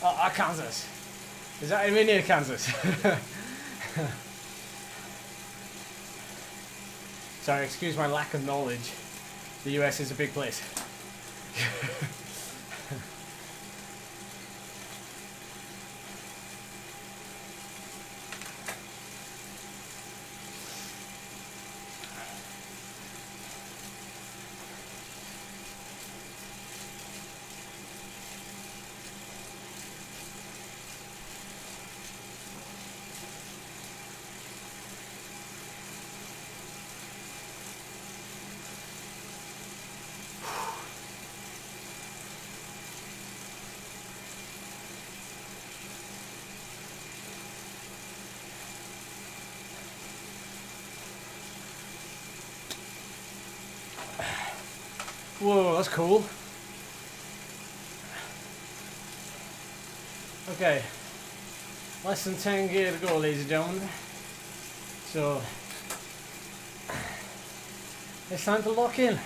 Oh, Kansas. Is that anywhere near Kansas? Sorry, excuse my lack of knowledge. The US is a big place. Whoa, that's cool. Okay, less than 10 gear to go, ladies and gentlemen. So, it's time to lock in.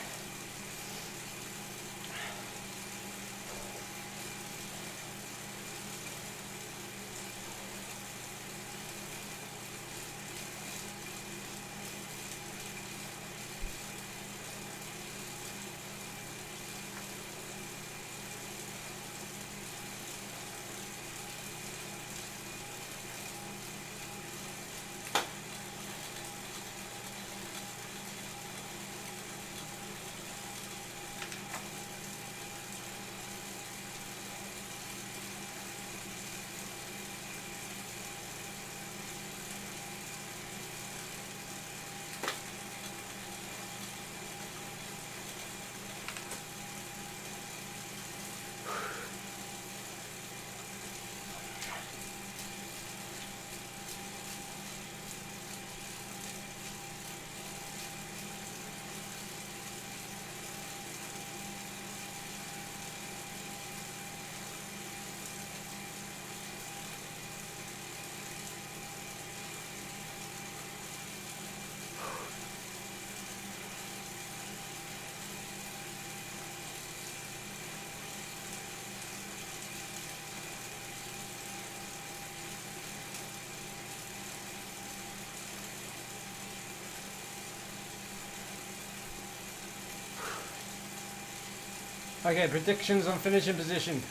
Okay, predictions on finishing position.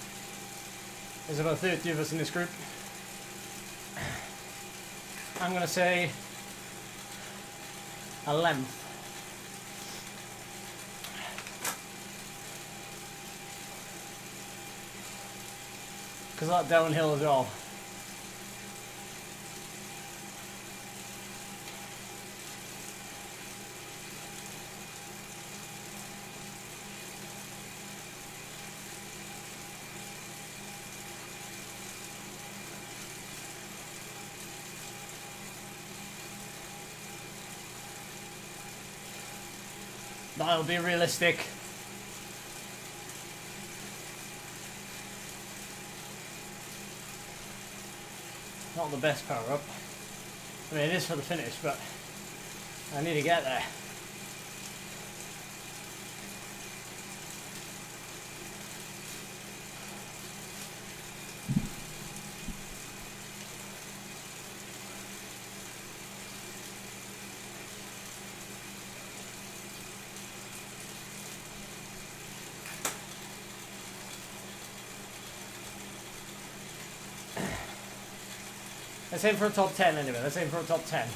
There's about 30 of us in this group. I'm going to say a length. Because that downhill as well. That'll be realistic. Not the best power up. I mean, it is for the finish, but I need to get there. Let's aim for a top 10 anyway. Let's aim for a top 10.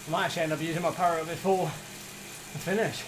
I might actually end up using my power up before I finish.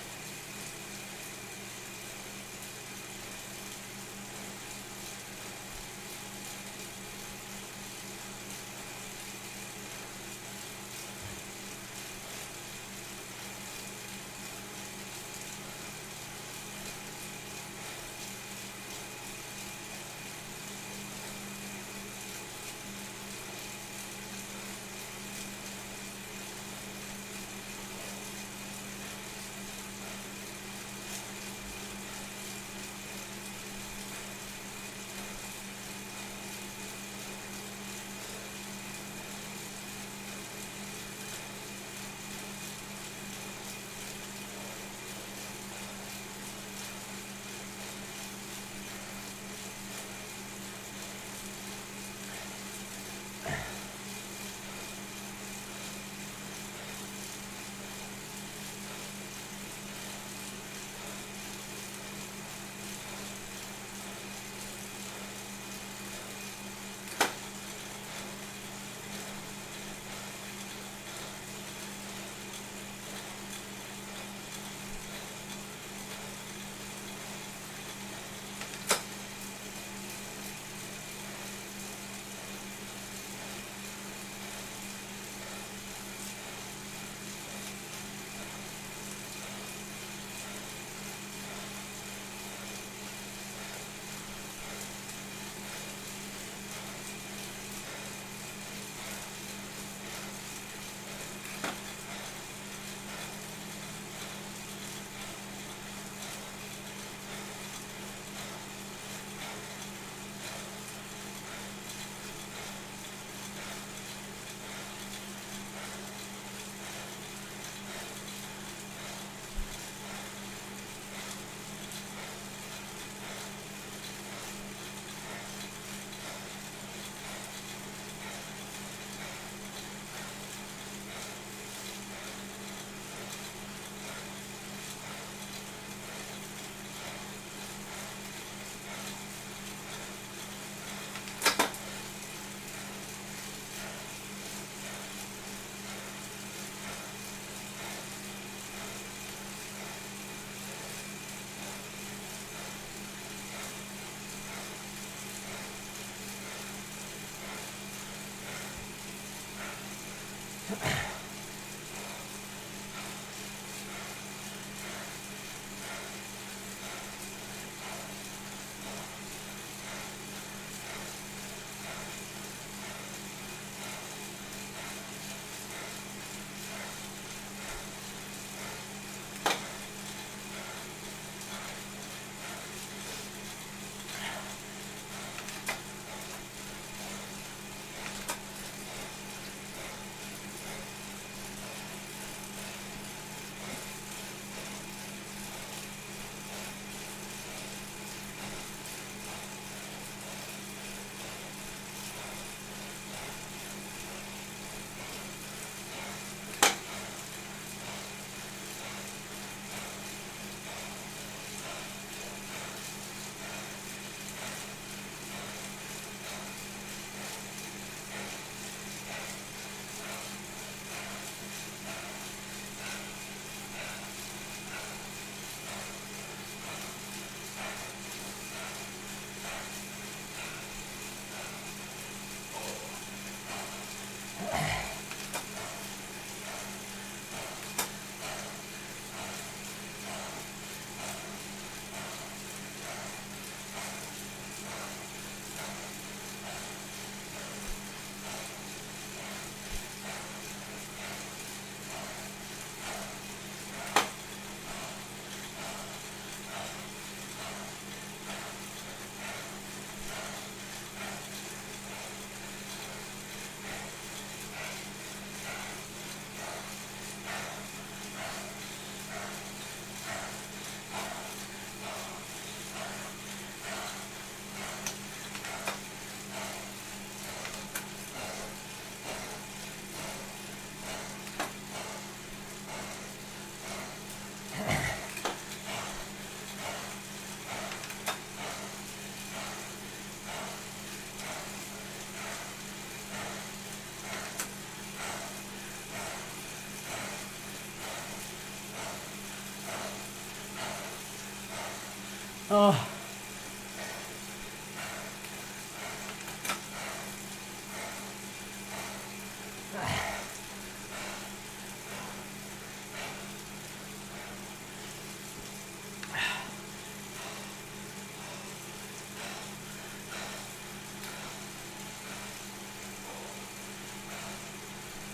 Oh.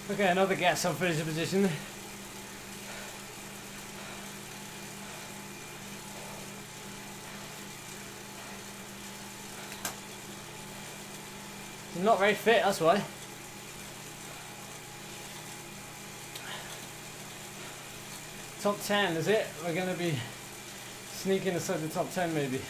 Okay, another guess on finisher position. You're not very fit, that's why. Top 10, is it? We're going to be sneaking inside the top 10 maybe.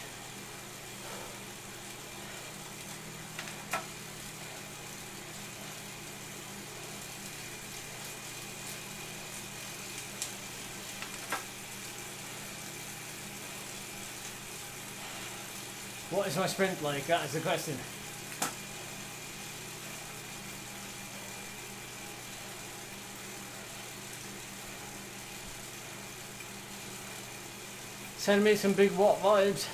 What is my sprint like? That is the question. Send me some big watt vibes.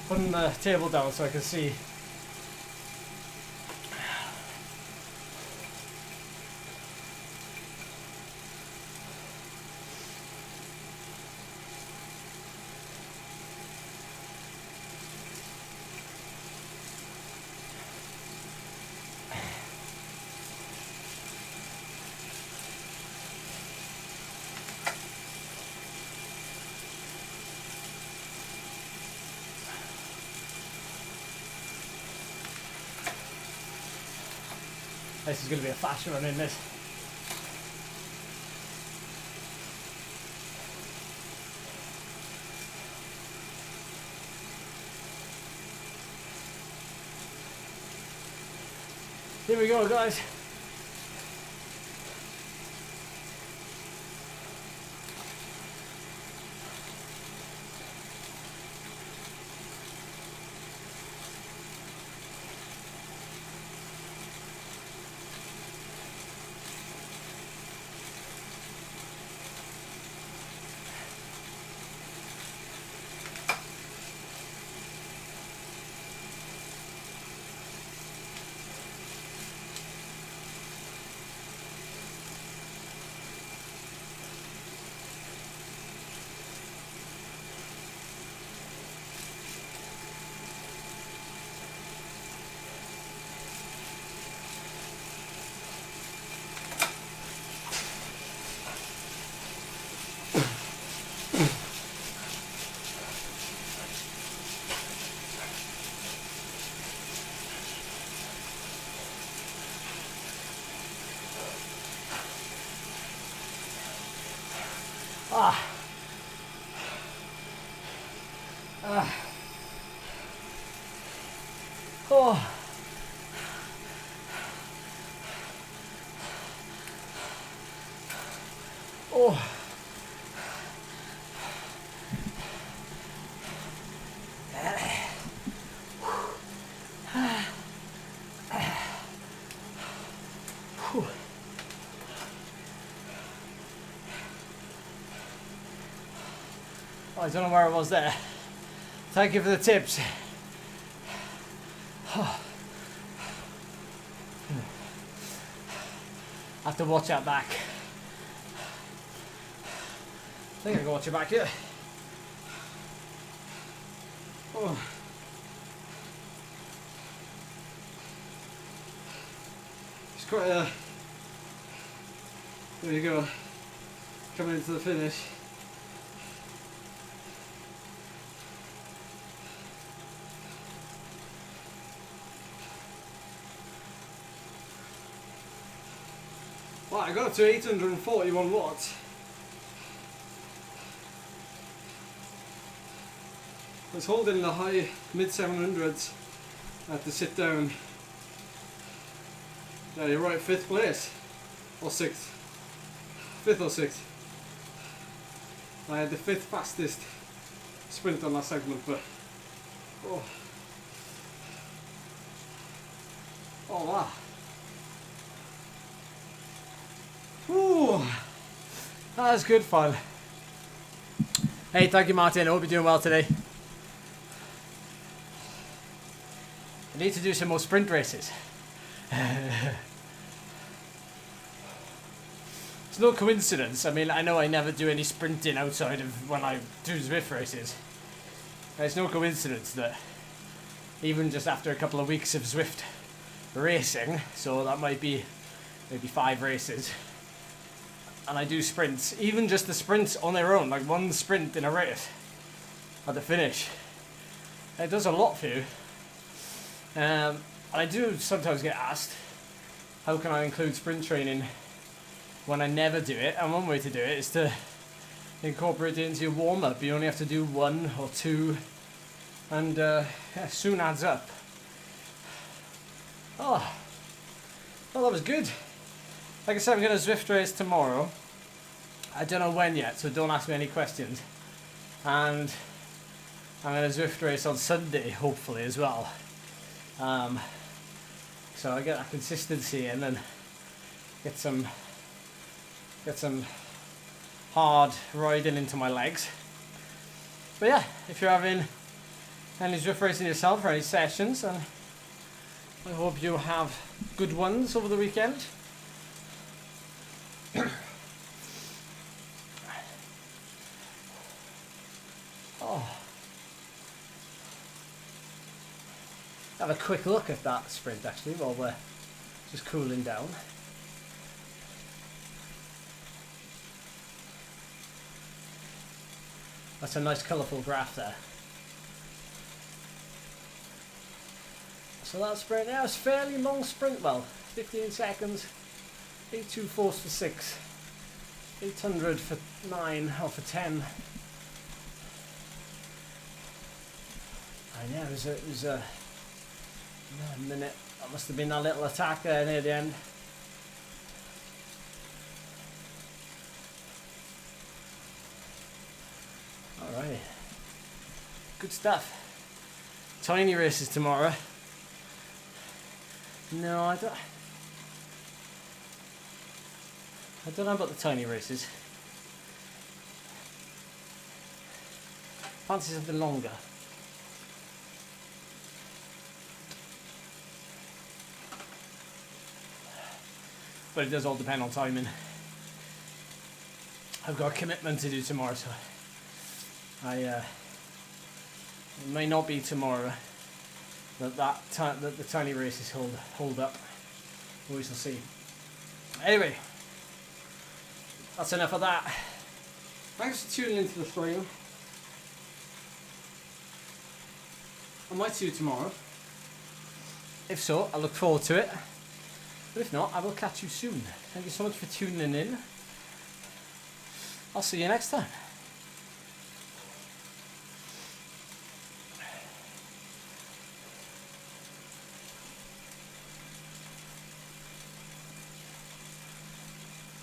Putting the table down so I can see. This is going to be a fast run in this. Here we go, guys. Oh. Oh. I don't know where I was there. Thank you for the tips. I have to watch that back. I think I can watch it back here. Oh. It's quite a... There you go. Coming into the finish. Well, I got it to 841 watts. I was holding the high mid 700s at the sit down. Yeah, you're right, 5th place. Or 6th. 5th or 6th. I had the 5th fastest sprint on that segment, but oh, wow. Ooh, that was good fun. Hey, thank you, Martin. I hope you're doing well today. I need to do some more sprint races. It's no coincidence. I mean, I know I never do any sprinting outside of when I do Zwift races. It's no coincidence that even just after a couple of weeks of Zwift racing, so that might be maybe 5 races, and I do sprints, even just the sprints on their own, like one sprint in a race at the finish, it does a lot for you. And I do sometimes get asked, how can I include sprint training when I never do it? And one way to do it is to incorporate it into your warm-up. You only have to do 1 or 2, and yeah, soon adds up. Oh, well, that was good. Like I said, I'm going to Zwift race tomorrow. I don't know when yet, so don't ask me any questions. And I'm going to Zwift race on Sunday, hopefully, as well. So I get that consistency and then get some hard riding into my legs. But yeah, if you're having any Zwift racing yourself or any sessions, and I hope you have good ones over the weekend. Oh, have a quick look at that sprint actually while we're just cooling down. That's a nice colourful graph there. So that sprint, yeah, it's a fairly long sprint, well, 15 seconds, 824 for 6, 800 for 9, or for 10. And yeah, it was a minute, that must have been that little attack there near the end. Alright, good stuff. Tiny races tomorrow. No, I don't know about the tiny races. Fancy something longer. But it does all depend on timing. I've got a commitment to do tomorrow, so it may not be tomorrow that the tiny races hold up. We shall see. Anyway, that's enough of that. Thanks for tuning into the stream. I might see you tomorrow. If so, I look forward to it. But if not, I will catch you soon. Thank you so much for tuning in. I'll see you next time.